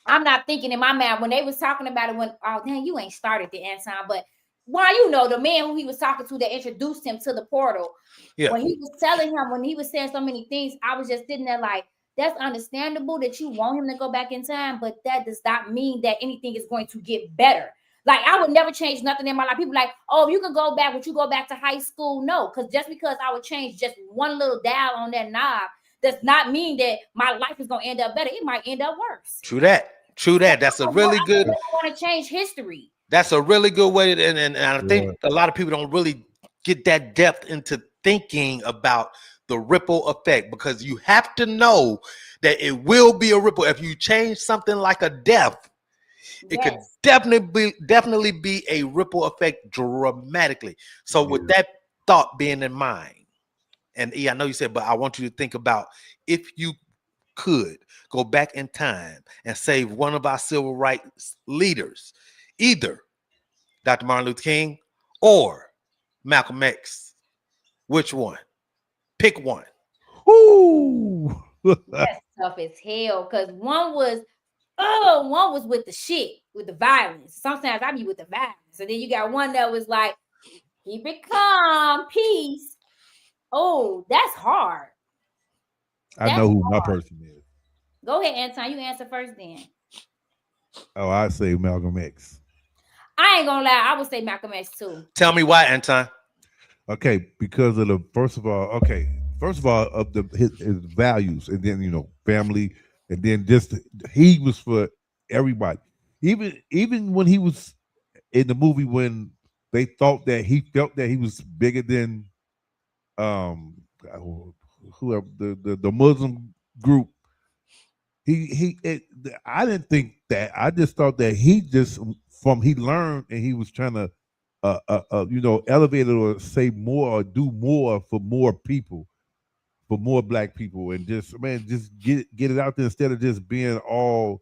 I'm not thinking in my mind when they was talking about it you ain't started the Anton, but why the man who he was talking to that introduced him to the portal. Yeah. When he was telling him, when he was saying so many things, I was just sitting there like, that's understandable that you want him to go back in time, but that does not mean that anything is going to get better. Like, I would never change nothing in my life. People like, oh, you can go back, would you go back to high school? No, because just because I would change just one little dial on that knob does not mean that my life is going to end up better. It might end up worse. True that. That's a really good. I want to change history. That's a really good way. And I think a lot of people don't really get that depth into thinking about the ripple effect, because you have to know that it will be a ripple. If you change something like a death, it could Yes. definitely be a ripple effect dramatically. So with that thought being in mind, and I know you said, but I want you to think about if you could go back in time and save one of our civil rights leaders, either Dr. Martin Luther King or Malcolm X, which one? Pick one. Ooh. That's tough as hell. Cause one was with the shit, with the violence. Sometimes I be with the violence. And then you got one that was like, keep it calm, peace. Oh, that's hard. I That's know who my hard. person is. Go ahead, Anton. You answer first then. Oh, I say Malcolm X. I ain't gonna lie, I would say Malcolm X too. Tell me why, Anton. Okay, because of first of all, of his values, and then family, and then just he was for everybody. Even when he was in the movie, when they thought that he felt that he was bigger than um whoever the Muslim group. I didn't think that. I just thought that he learned, and he was trying to elevate it or say more or do more for more people, for more black people, and just get it out there instead of just being all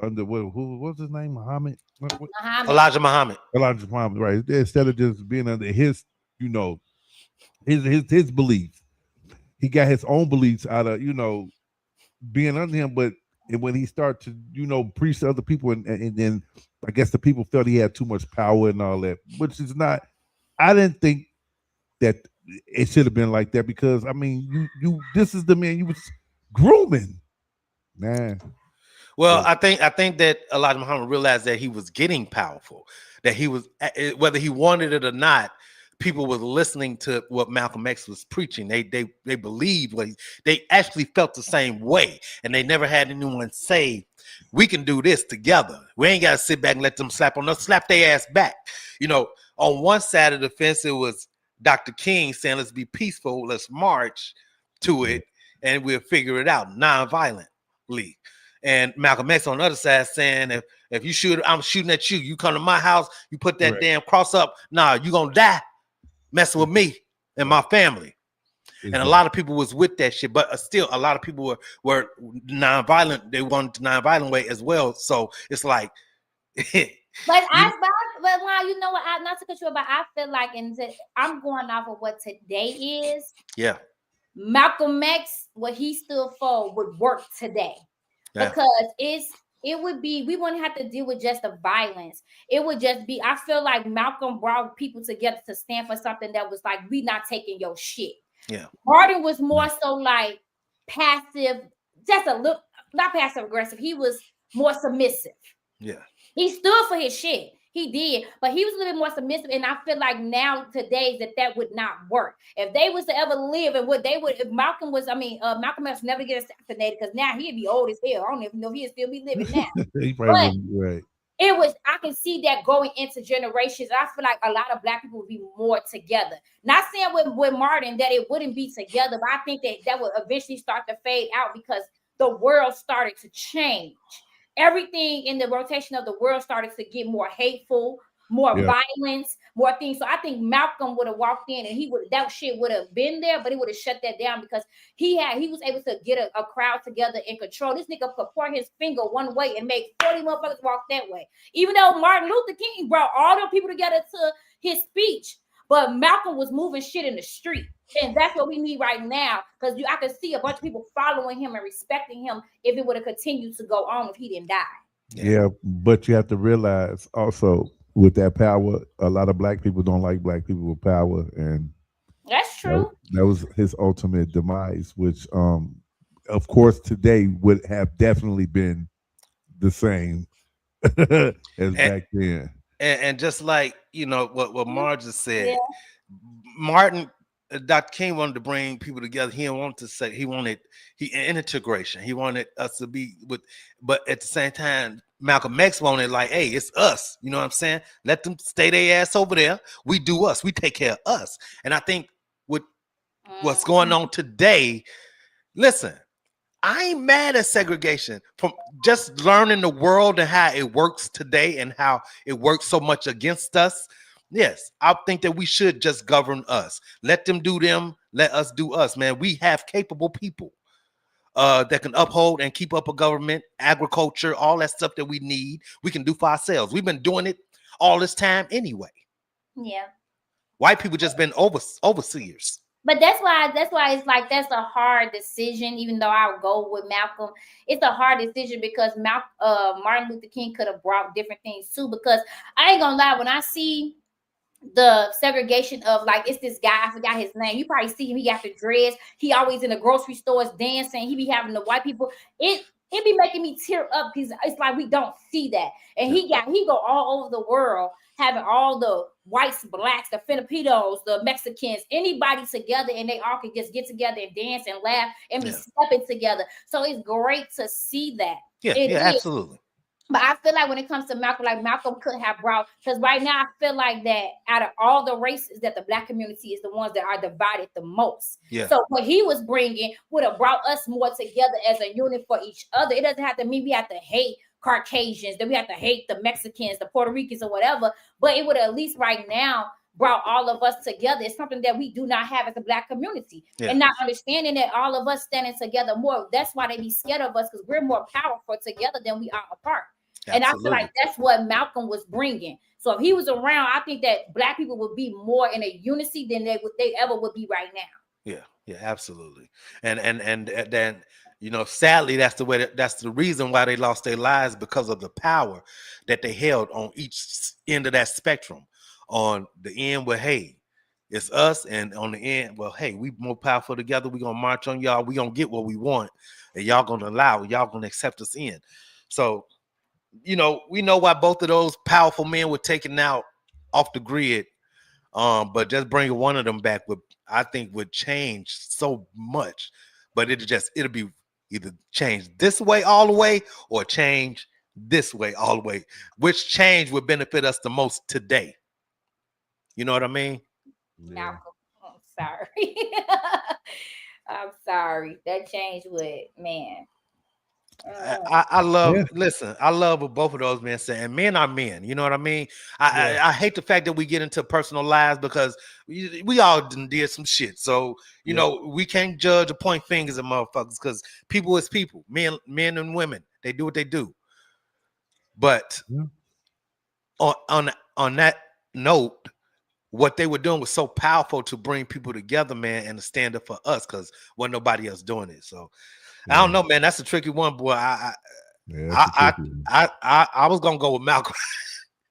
under what's his name, Muhammad. Elijah Muhammad. Elijah Muhammad, right? Instead of just being under his his beliefs. He got his own beliefs out of being under him, but when he started to preach to other people, and then I guess the people felt he had too much power and all that, which is not. I didn't think that it should have been like that, because I mean, you this is the man you was grooming, man. Well, I think that Elijah Muhammad realized that he was getting powerful, that he was, whether he wanted it or not, people were listening to what Malcolm X was preaching. They believed they actually felt the same way, and they never had anyone say, "We can do this together. We ain't got to sit back and let them slap their ass back." On one side of the fence, it was Dr. King saying, "Let's be peaceful. Let's march to it, and we'll figure it out non-violently." And Malcolm X on the other side saying, if you shoot, I'm shooting at you. You come to my house, you put that damn cross up. Nah, you gonna die messing with me and my family. And a lot of people was with that shit, but still a lot of people were nonviolent. They wanted the nonviolent way as well. So it's like, but wow, you know what? Not to cut you, but I feel like, I'm going off of what today is. Yeah. Malcolm X, what he stood for, would work today. Yeah. Because it would be, we wouldn't have to deal with just the violence. It would just be, I feel like Malcolm brought people together to stand for something that was like, we not taking your shit. Yeah. Martin was more so like passive, just a little, not passive aggressive. He was more submissive. Yeah. He stood for his shit. He did, but he was a little bit more submissive, and I feel like now today that would not work. If they was to ever live, and what they would, if Malcolm was, Malcolm X never get assassinated, because now he'd be old as hell. I don't even know if he'd still be living now. He probably wouldn't, right. It was, I can see that going into generations. I feel like a lot of black people would be more together. Not saying with Martin that it wouldn't be together, but I think that would eventually start to fade out because the world started to change. Everything in the rotation of the world started to get more hateful, more violence, more things. So I think Malcolm would have walked in and that shit would have been there, but he would have shut that down because he was able to get a crowd together and control. This nigga could point his finger one way and make 40 motherfuckers walk that way. Even though Martin Luther King brought all the people together to his speech, but Malcolm was moving shit in the street. And that's what we need right now, because I can see a bunch of people following him and respecting him if it would have continued to go on if he didn't die. Yeah, but you have to realize also with that power, a lot of black people don't like black people with power, and that's true. That was his ultimate demise, which, of course, today would have definitely been the same as back then. And just like what Marge just said, Martin. Dr. King wanted to bring people together. He didn't want to say he wanted integration. He wanted us to be with, but at the same time, Malcolm X wanted like, hey, it's us. You know what I'm saying? Let them stay their ass over there. We do us. We take care of us. And I think with what's going on today, listen, I ain't mad at segregation from just learning the world and how it works today and how it works so much against us. Yes, I think that we should just govern us. Let them do them. Let us do us, man. We have capable people that can uphold and keep up a government, agriculture, all that stuff that we need. We can do for ourselves. We've been doing it all this time anyway. Yeah. White people just been overseers. But that's why it's like that's a hard decision. Even though I would go with Malcolm, it's a hard decision because Martin Luther King could have brought different things too. Because I ain't gonna lie, when I see the segregation of like it's this guy, I forgot his name. You probably see him. He got the dreads. He always in the grocery stores dancing. He be having the white people. It be making me tear up because it's like we don't see that. And he go all over the world having all the whites, blacks, the Filipinos, the Mexicans, anybody together, and they all can just get together and dance and laugh and be stepping together. So it's great to see that. Yeah, absolutely. But I feel like when it comes to Malcolm, like Malcolm could have brought, because right now I feel like that out of all the races, that the black community is the ones that are divided the most. Yeah. So what he was bringing would have brought us more together as a unit for each other. It doesn't have to mean we have to hate Caucasians, that we have to hate the Mexicans, the Puerto Ricans, or whatever. But it would at least right now brought all of us together. It's something that we do not have as a black community. And not understanding that all of us standing together more. That's why they be scared of us, because we're more powerful together than we are apart. And I feel like that's what Malcolm was bringing. So if he was around, I think that black people would be more in a unity than they ever would be right now. Yeah, absolutely. And then, you know, sadly, that's the reason why they lost their lives, because of the power that they held on each end of that spectrum. On the end, where hey, it's us, and on the end, well, hey, we more powerful together. We're gonna march on y'all. We're gonna get what we want, and y'all gonna accept us in. So, you know, we know why both of those powerful men were taken out off the grid. But just bringing one of them back would change so much. But it'll be either change this way all the way or change this way all the way. Which change would benefit us the most today? You know what I mean? Malcolm, I'm sorry. I'm sorry. That change would, man. I love listen, I love what both of those men say, and men are men, you know what I mean? I hate the fact that we get into personal lives, because we all did some shit. So you know, we can't judge or point fingers at motherfuckers, because people is people, men and women, they do what they do. But on that note, what they were doing was so powerful to bring people together, man, and to stand up for us, because wasn't nobody else doing it. So I don't know, man. That's a tricky one, boy. I was gonna go with Malcolm.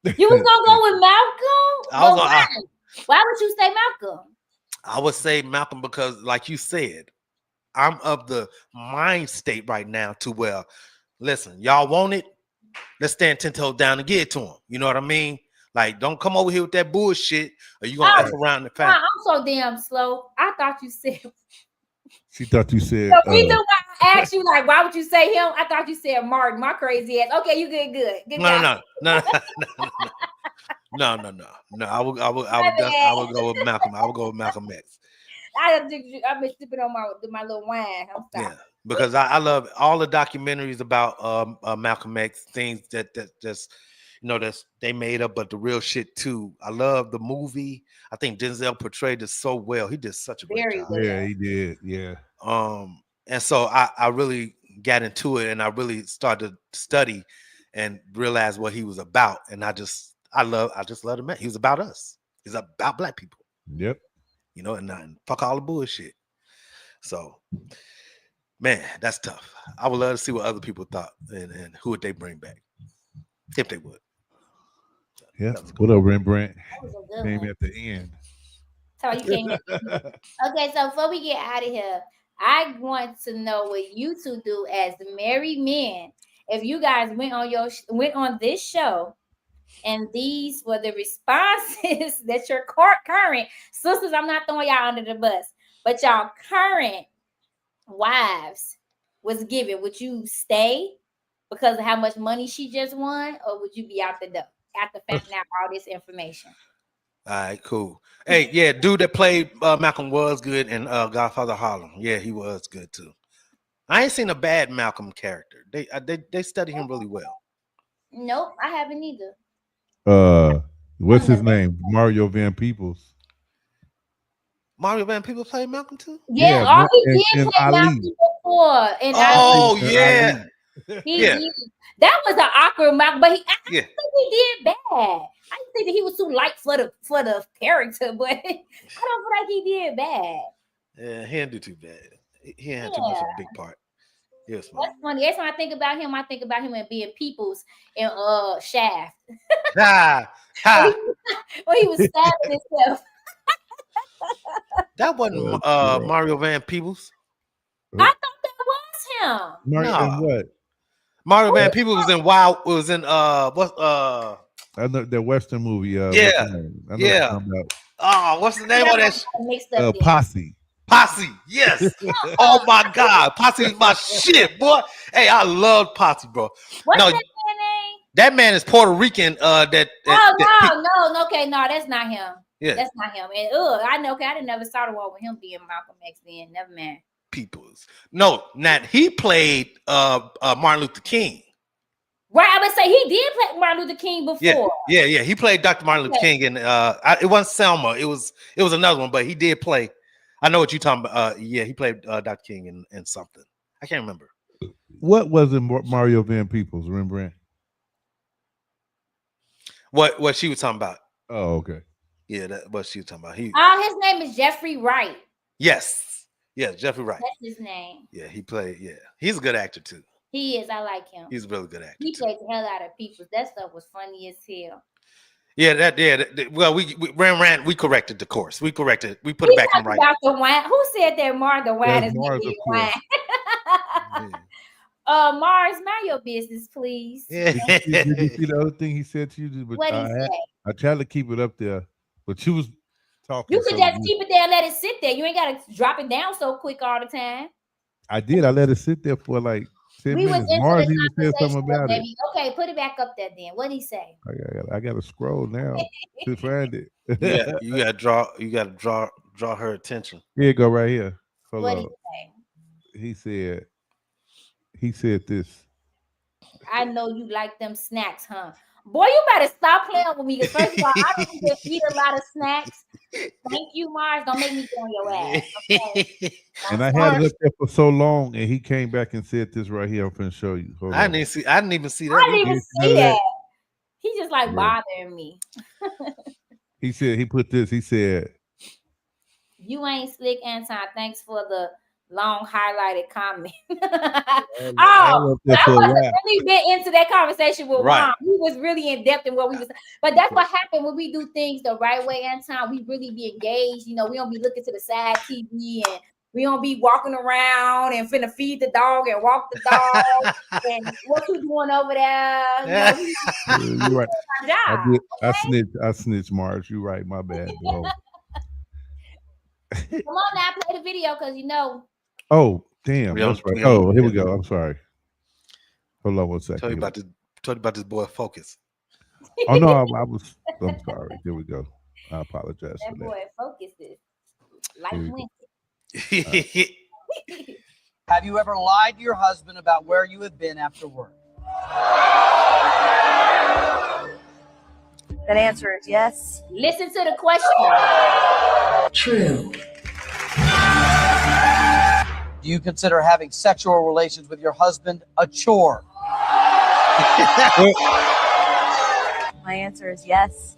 You was gonna go with Malcolm? Why would you say Malcolm? I would say Malcolm because, like you said, I'm of the mind state right now to where, listen, y'all want it? Let's stand 10 toes down and get it to them. You know what I mean? Like, don't come over here with that bullshit, or you gonna F around the fact. I'm so damn slow. I thought you said. She thought you said. The reason why I asked you, like, why would you say him? I thought you said Martin, my crazy ass. Okay, you good. No. I would go with Malcolm. I would go with Malcolm X. I've been sipping on my little wine. I'm sorry. Yeah, because I love all the documentaries about Malcolm X, things that just, you know, that's they made up, but the real shit too. I love the movie. I think Denzel portrayed it so well. He did such a great job. Yeah, he did. Yeah. And so I really got into it, and I really started to study and realize what he was about. And I just love him. He was about us. He's about black people. Yep. You know, and fuck all the bullshit. So, man, that's tough. I would love to see what other people thought and who would they bring back, if they would. Yeah. What up, Rembrandt? Came at the end. So you came at the end. Okay, so before we get out of here, I want to know what you two do as married men. If you guys went on this show, and these were the responses that your current sisters, I'm not throwing y'all under the bus, but y'all current wives was given, would you stay because of how much money she just won, or would you be out the door after finding out all this information? All right, cool. Hey, yeah, dude that played Malcolm was good in Godfather Harlem. Yeah, he was good too. I ain't seen a bad Malcolm character. They study him really well. Nope, I haven't either. What's his name? Mario Van Peebles. Mario Van People played Malcolm too? Yeah, Yeah, he and- did and play Ali. Malcolm before. And Oh Ali. yeah. he yeah. did. That was an awkward Malcolm, but I Yeah. think he did bad. I think that he was too light for the character, but I don't feel like he did bad. Yeah, he didn't do too bad. He didn't have too much of a big part. Yes, That's funny. That's when I think about him. I think about him and being Peoples and Shaft. Ha, ha. When he was stabbing himself. That wasn't Mario Van Peebles. I thought that was him. Mario Nah. and what? Mario Van Peebles was in Wild. Was in what? I know that Western movie. Yeah. What's the name? I know what you're talking about. Oh, what's the name of that? Mixed up there. Posse. Posse. Yes. Oh my God, Posse is my shit, boy. Hey, I love Posse, bro. What's No, that man's name? that man is Puerto Rican. No, okay, no, that's not him. Yeah. That's not him. And I know. Okay, I didn't never saw the one with him being Malcolm X. Then never mind. Peoples. No, not he played Martin Luther King. Right, I would say he did play Martin Luther King before. Yeah. He played Dr. Martin Luther King, and it wasn't Selma. It was another one, but he did play. I know what you're talking about. He played Dr. King in something. I can't remember. What was in Mario Van Peebles? Rembrandt. What she was talking about? Oh, okay. Yeah, that what she was talking about. His name is Jeffrey Wright. Yes, Jeffrey Wright. That's his name. Yeah, he played. Yeah, he's a good actor too. He is. I like him. He's a really good actor. He too. played the hell out of people. That stuff was funny as hell. Well, we ran. We corrected the course. We corrected. We put it back in right. About the wine. Who said that Mars the wine is Mars, of wine? Yeah. Mars, mind your business, please. Yeah. Did you see the other thing he said to you? But What did he say? I tried to keep it up there, but you was talking. You could just keep it there and let it sit there. You ain't gotta drop it down so quick all the time. I did. I let it sit there for like 10 We was minutes. into Mars the even said something conversation, about it. baby. Okay, put it back up there then. What did he say? I got to scroll now to find it. You gotta draw. You gotta draw her attention. Here you go, right here. Hold What on. did he say? He said this. I know you like them snacks, huh? Boy, you better stop playing with me. Because first of all, I don't just eat a lot of snacks. Thank you, Mars. Don't make me get on your ass. Okay? And I had it up there for so long, and he came back and said this right here. I'm finna show you. Hold I on. didn't even see I didn't that. even see that. He just like bothering me. He said he put this. He said, You ain't slick, Anton. Thanks for the long highlighted comment. I I there for a wasn't while. really been into that conversation with Right. Ron. He was really in depth in what we was. But that's what happened when we do things the right way, Anton. We really be engaged. You know, we don't be looking to the side TV and we don't be walking around and finna feed the dog and walk the dog and what you doing over there. You know, You're right. our job. I snitched, Mars. You right. My bad, bro. Come on now, play the video because you know. Oh, damn. Yeah, That's right. yeah, Oh, here we yeah. go. I'm sorry. Hold on one second. Told you about this boy Focus. Oh no, I'm sorry. Here we go. I apologize That for boy focuses. Like Here we Winston. Have you ever lied to your husband about where you have been after work? That answer is yes. Listen to the question. True. Do you consider having sexual relations with your husband a chore? My answer is yes.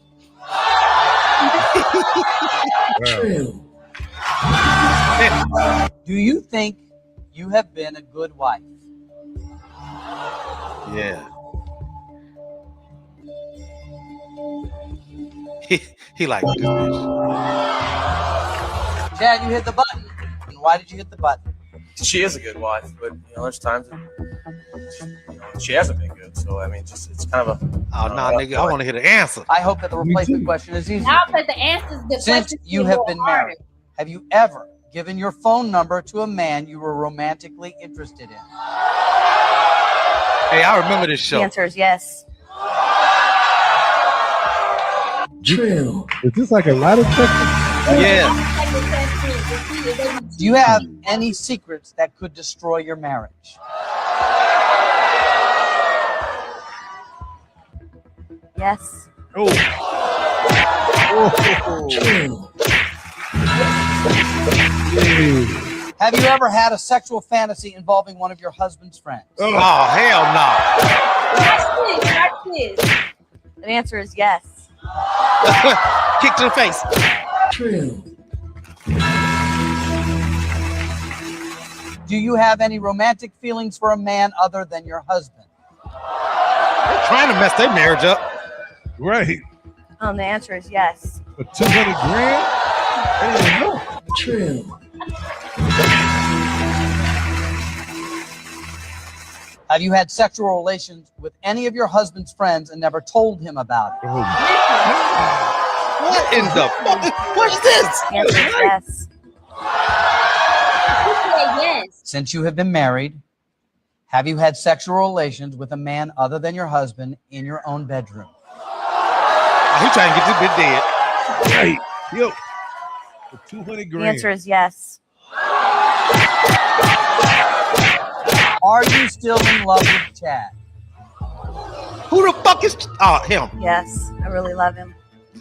True. Do you think you have been a good wife? Yeah. He liked this bitch. Chad, you hit the button. Why did you hit the button? She is a good wife, but there's times that, she hasn't been good. So I mean, it's kind of a. Oh no, nigga! I want to hear the answer. I hope that the replacement question is easy. Now that the answers, the Since questions you get have more been harder. married, have you ever given your phone number to a man you were romantically interested in? Hey, I remember this The show. answer is yes. True. Is this like a lot of questions? Yeah. I like the test too, to see if they be Do you have any secrets that could destroy your marriage? Yes. Oh. True. Yeah. Have you ever had a sexual fantasy involving one of your husband's friends? Oh, hell no. Watch this. The answer is yes. Kick to the face. True. Do you have any romantic feelings for a man other than your husband? They're trying to mess their marriage up. Right. The answer is yes. For 200 grand? I didn't know. True. Have you had sexual relations with any of your husband's friends and never told him about it? Oh, What in the fuck? What is this? The answer is yes. Who said yes? Since you have been married, have you had sexual relations with a man other than your husband in your own bedroom? Oh, he trying to get this bitch dead. right. Yo. For 200 The grand. answer is yes. Are you still in love with Chad? Who the fuck is? Oh, him. Yes. I really love him.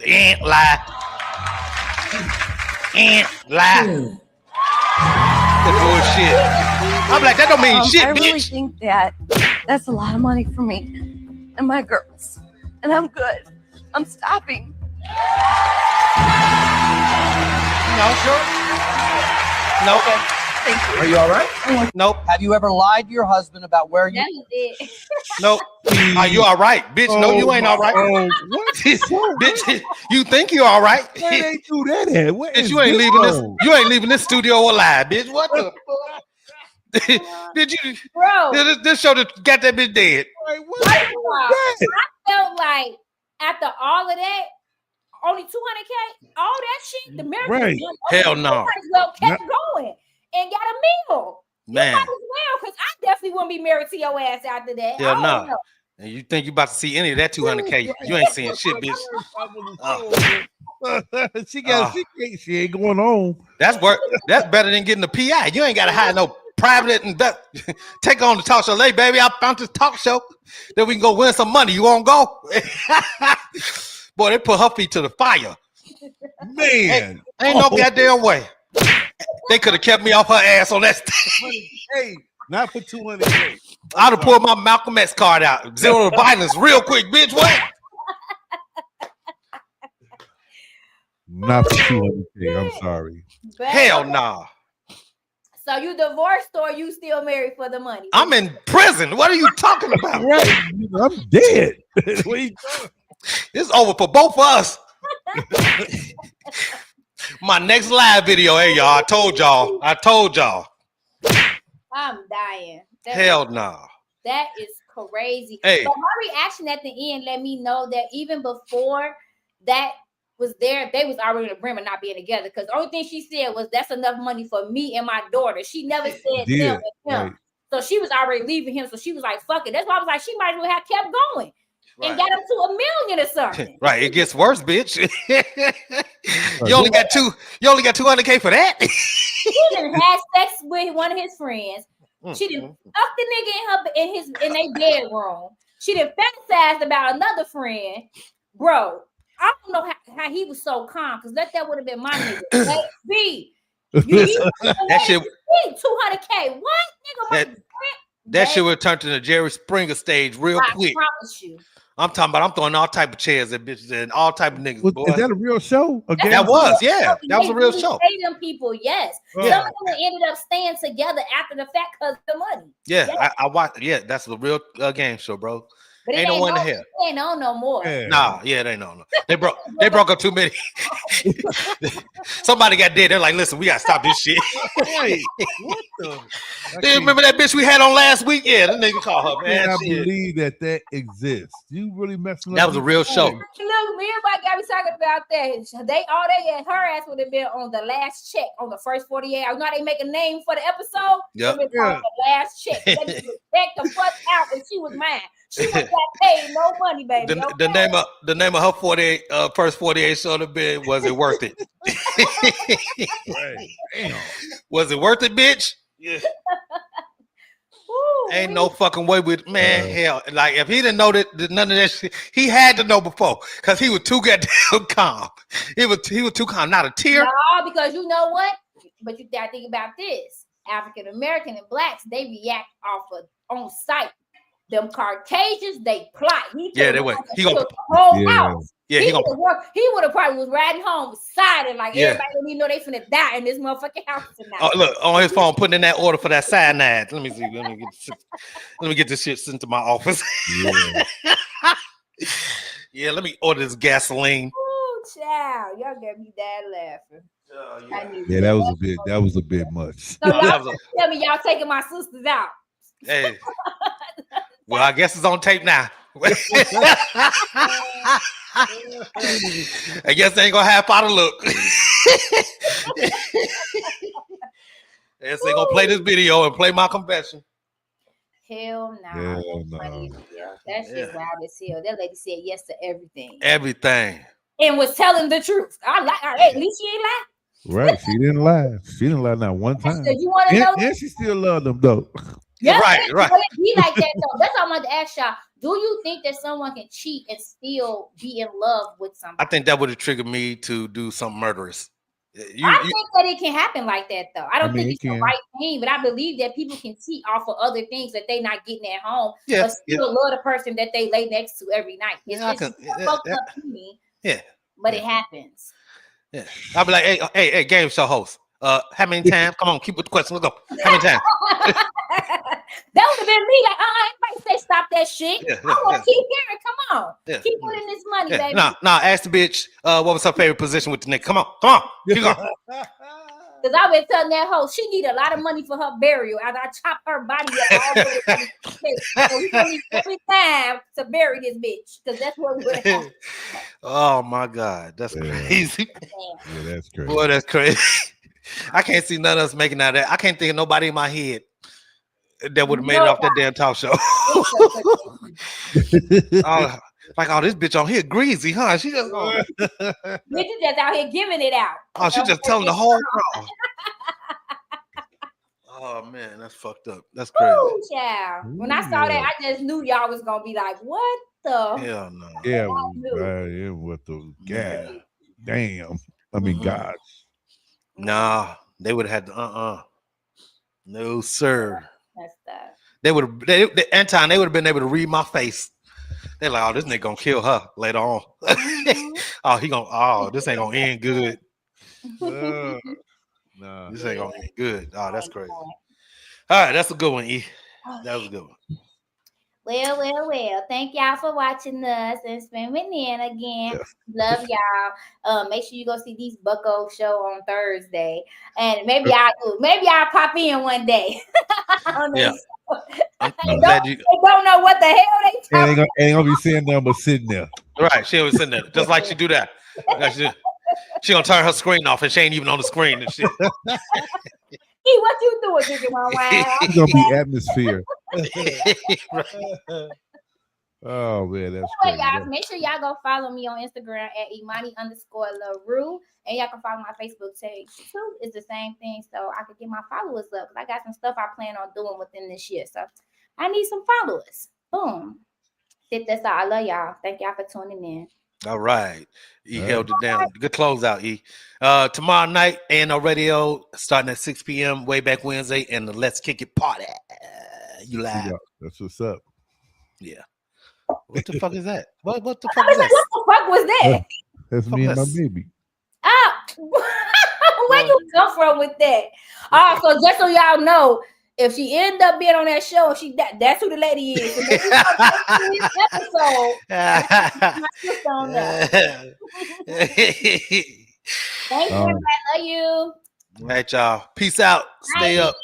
Ain't lie. Ain't lie. True. That bullshit. I'm like, that don't mean shit, I really bitch. think that that's a lot of money for me and my girls. And I'm good. I'm stopping. No, sure. Nope. Are you all right? Nope. Have you ever lied to your husband about where you? That was it. Nope. Are you all right, bitch? No, you ain't all right. Oh, what? Bitch, you think you all right? Where they do that at? What Bitch, is you ain't this leaving this. on? You ain't leaving this studio alive, bitch. What the fuck? Did you? Bro, This show that got that bitch dead. Like, what I is that? felt like after all of that, only 200K, all that shit, the marriage Right. was done. Hell no. You might as well kept going and got a meal. You Man. might as well, because I definitely wouldn't be married to your ass after that. Hell I don't no. know. And you think you about to see any of that 200K? You ain't seeing shit, bitch. She ain't going on. That's work. That's better than getting a PI. You ain't got to hire no private and take on the talk show. Hey, baby, I found this talk show that we can go win some money. You won't go? Boy, they put her feet to the fire. Man. Ain't no goddamn way. They could have kept me off her ass on that stage. Hey, not for 200K. I'd have pulled my Malcolm X card out. Zero to violence real quick, bitch. What? Not for 200K. I'm sorry. But- Hell nah. So you divorced or you still married for the money? I'm in prison. What are you talking about? Right. I'm dead. What are you talking? It's over for both of us. My next live video, hey y'all. I told y'all. I'm dying. Hell no. That is crazy. Hey. But my reaction at the end let me know that even before that was there, they was already in agreement not being together. Because the only thing she said was that's enough money for me and my daughter. She never said Yeah, them and him. right. So she was already leaving him. So she was like, fuck it. That's why I was like, she might as well have kept going and got him to $1 million or something. Right, it gets worse, bitch. You only got 200K for that. She done had sex with one of his friends. She done fucked the nigga in their bedroom. She done fantasized about another friend. Bro, I don't know how he was so calm, because that would have been my nigga. B, That shit, 200K. What? Nigga, that shit would turn to the Jerry Springer stage real I quick. promise you. I'm throwing all type of chairs at bitches and all type of niggas, boy. Is that a real show? Again? That was, yeah. That was a real They show. pay them people, yes. Yeah. Some of them ended up staying together after the fact because of the money. Yeah, I watched. Yeah, that's a real game show, bro. But it Ain't no one to hell. It ain't on no more. Yeah. Nah, yeah, they know. They broke up too many. Somebody got dead. They're like, listen, we gotta stop this shit. Hey, what the? Do you remember that bitch we had on last week? Yeah, that nigga called her, I man. cannot Shit. believe that exists. You really messing up. That was a real show. Look, me everybody got me talking about that. Her ass would have been on the last check on the first 48 hours. You know how they make a name for the episode? Yep. It was on the last check. They just respect the fuck out, and she was mine. She would got paid no money, baby. The name of her 48 first 48 show to bed. Was it worth it? Right. Damn. Was it worth it, bitch? Yeah. Ooh, Ain't no fucking way with man. Hell, like if he didn't know that none of that shit, he had to know before because he was too goddamn calm. He was too calm. Not a tear. No, because you know what? But you gotta think about this. African American and blacks, they react off of on sight. Them Caucasians, they plot. They went. He gonna the whole house. Yeah, he would have probably was riding home excited, like everybody don't even know they finna die in this motherfucking house tonight. Oh, look on his phone, putting in that order for that cyanide. Let me see. Let me get this shit sent to my office. Yeah, let me order this gasoline. Oh, child, y'all got me dad laughing. Yeah, that was a bit much. So y'all tell me y'all taking my sisters out. Hey, well, I guess it's on tape now. I guess they ain't gonna have how to look. Yes, they gonna play this video and play my confession. Hell no. Hell no. That shit wild as hell. That lady said yes to everything. Everything. And was telling the truth. I like her. Hey, at least she ain't lie. Right. She didn't lie. She didn't lie not one time. So you want to know? And she still loved them though. Yeah, right. It be like that though. That's all I wanted to ask y'all. Do you think that someone can cheat and still be in love with somebody? I think that would have triggered me to do something murderous. I think that it can happen like that though. I don't think it's the right thing, but I believe that people can cheat off of other things that they not getting at home, but still love the person that they lay next to every night. It's fucked up to me. Yeah, but it happens. Yeah, I'll be like, hey, game show host. How many times? Come on, keep with the question. Let's go. How many times? That would have been me. Like, everybody say stop that shit. I want to keep hearing. Come on, keep putting this money, baby. Nah. Ask the bitch. What was her favorite position with the nigga? Come on, keep going. Because I've been telling that hoe she need a lot of money for her burial. As I chop her body up all the way. So we gonna need every time to bury this bitch. Because that's what we're doing. Oh my God, that's crazy. Yeah, that's crazy. Boy, that's crazy. I can't see none of us making out of that. I can't think of nobody in my head that would have made it off that damn talk show. This bitch on here greasy, huh? She just bitch just out here giving it out. Oh, she just telling the whole crowd. Oh man, that's fucked up. That's crazy. Ooh, child. When I saw that, I just knew y'all was gonna be like, "What the?" Hell no. Yeah, what the god damn. I mean, gosh. Nah, they would have had to. No, sir. That's that. They would have. Anton, they would have been able to read my face. They're like, oh, this nigga gonna kill her later on. This ain't gonna end good. Nah, this ain't gonna end good. Oh, that's crazy. All right, that's a good one, E. That was a good one. Well. Thank y'all for watching us and spending in again. Love y'all. Make sure you go see these Bucko show on Thursday. And maybe I'll pop in one day. I'm they glad you don't know what the hell they talking about. Ain't gonna be sitting there but sitting there. Right, she was sitting there just like she do that. She gonna turn her screen off and she ain't even on the screen and shit. Hey, what you doing, drinking my wine? It's gonna be atmosphere. Oh man, that's anyway, y'all, make sure y'all go follow me on Instagram at Imani_LaRue, and y'all can follow my Facebook page too. It's the same thing, so I can get my followers up. Because I got some stuff I plan on doing within this year, so I need some followers. Boom. That's all. I love y'all. Thank y'all for tuning in. All right. E held it down. Good close out, E. Tomorrow night, A&O Radio, starting at 6 p.m. way back Wednesday, and the Let's Kick It party. You live. That's what's up. Yeah. What the fuck is that? What the fuck is that? What the fuck was that? That's me and my baby. Where you come from with that? So just so y'all know, if she end up being on that show, that's who the lady is. So this episode, thank you, I love you. All right, y'all. Peace out. Stay up.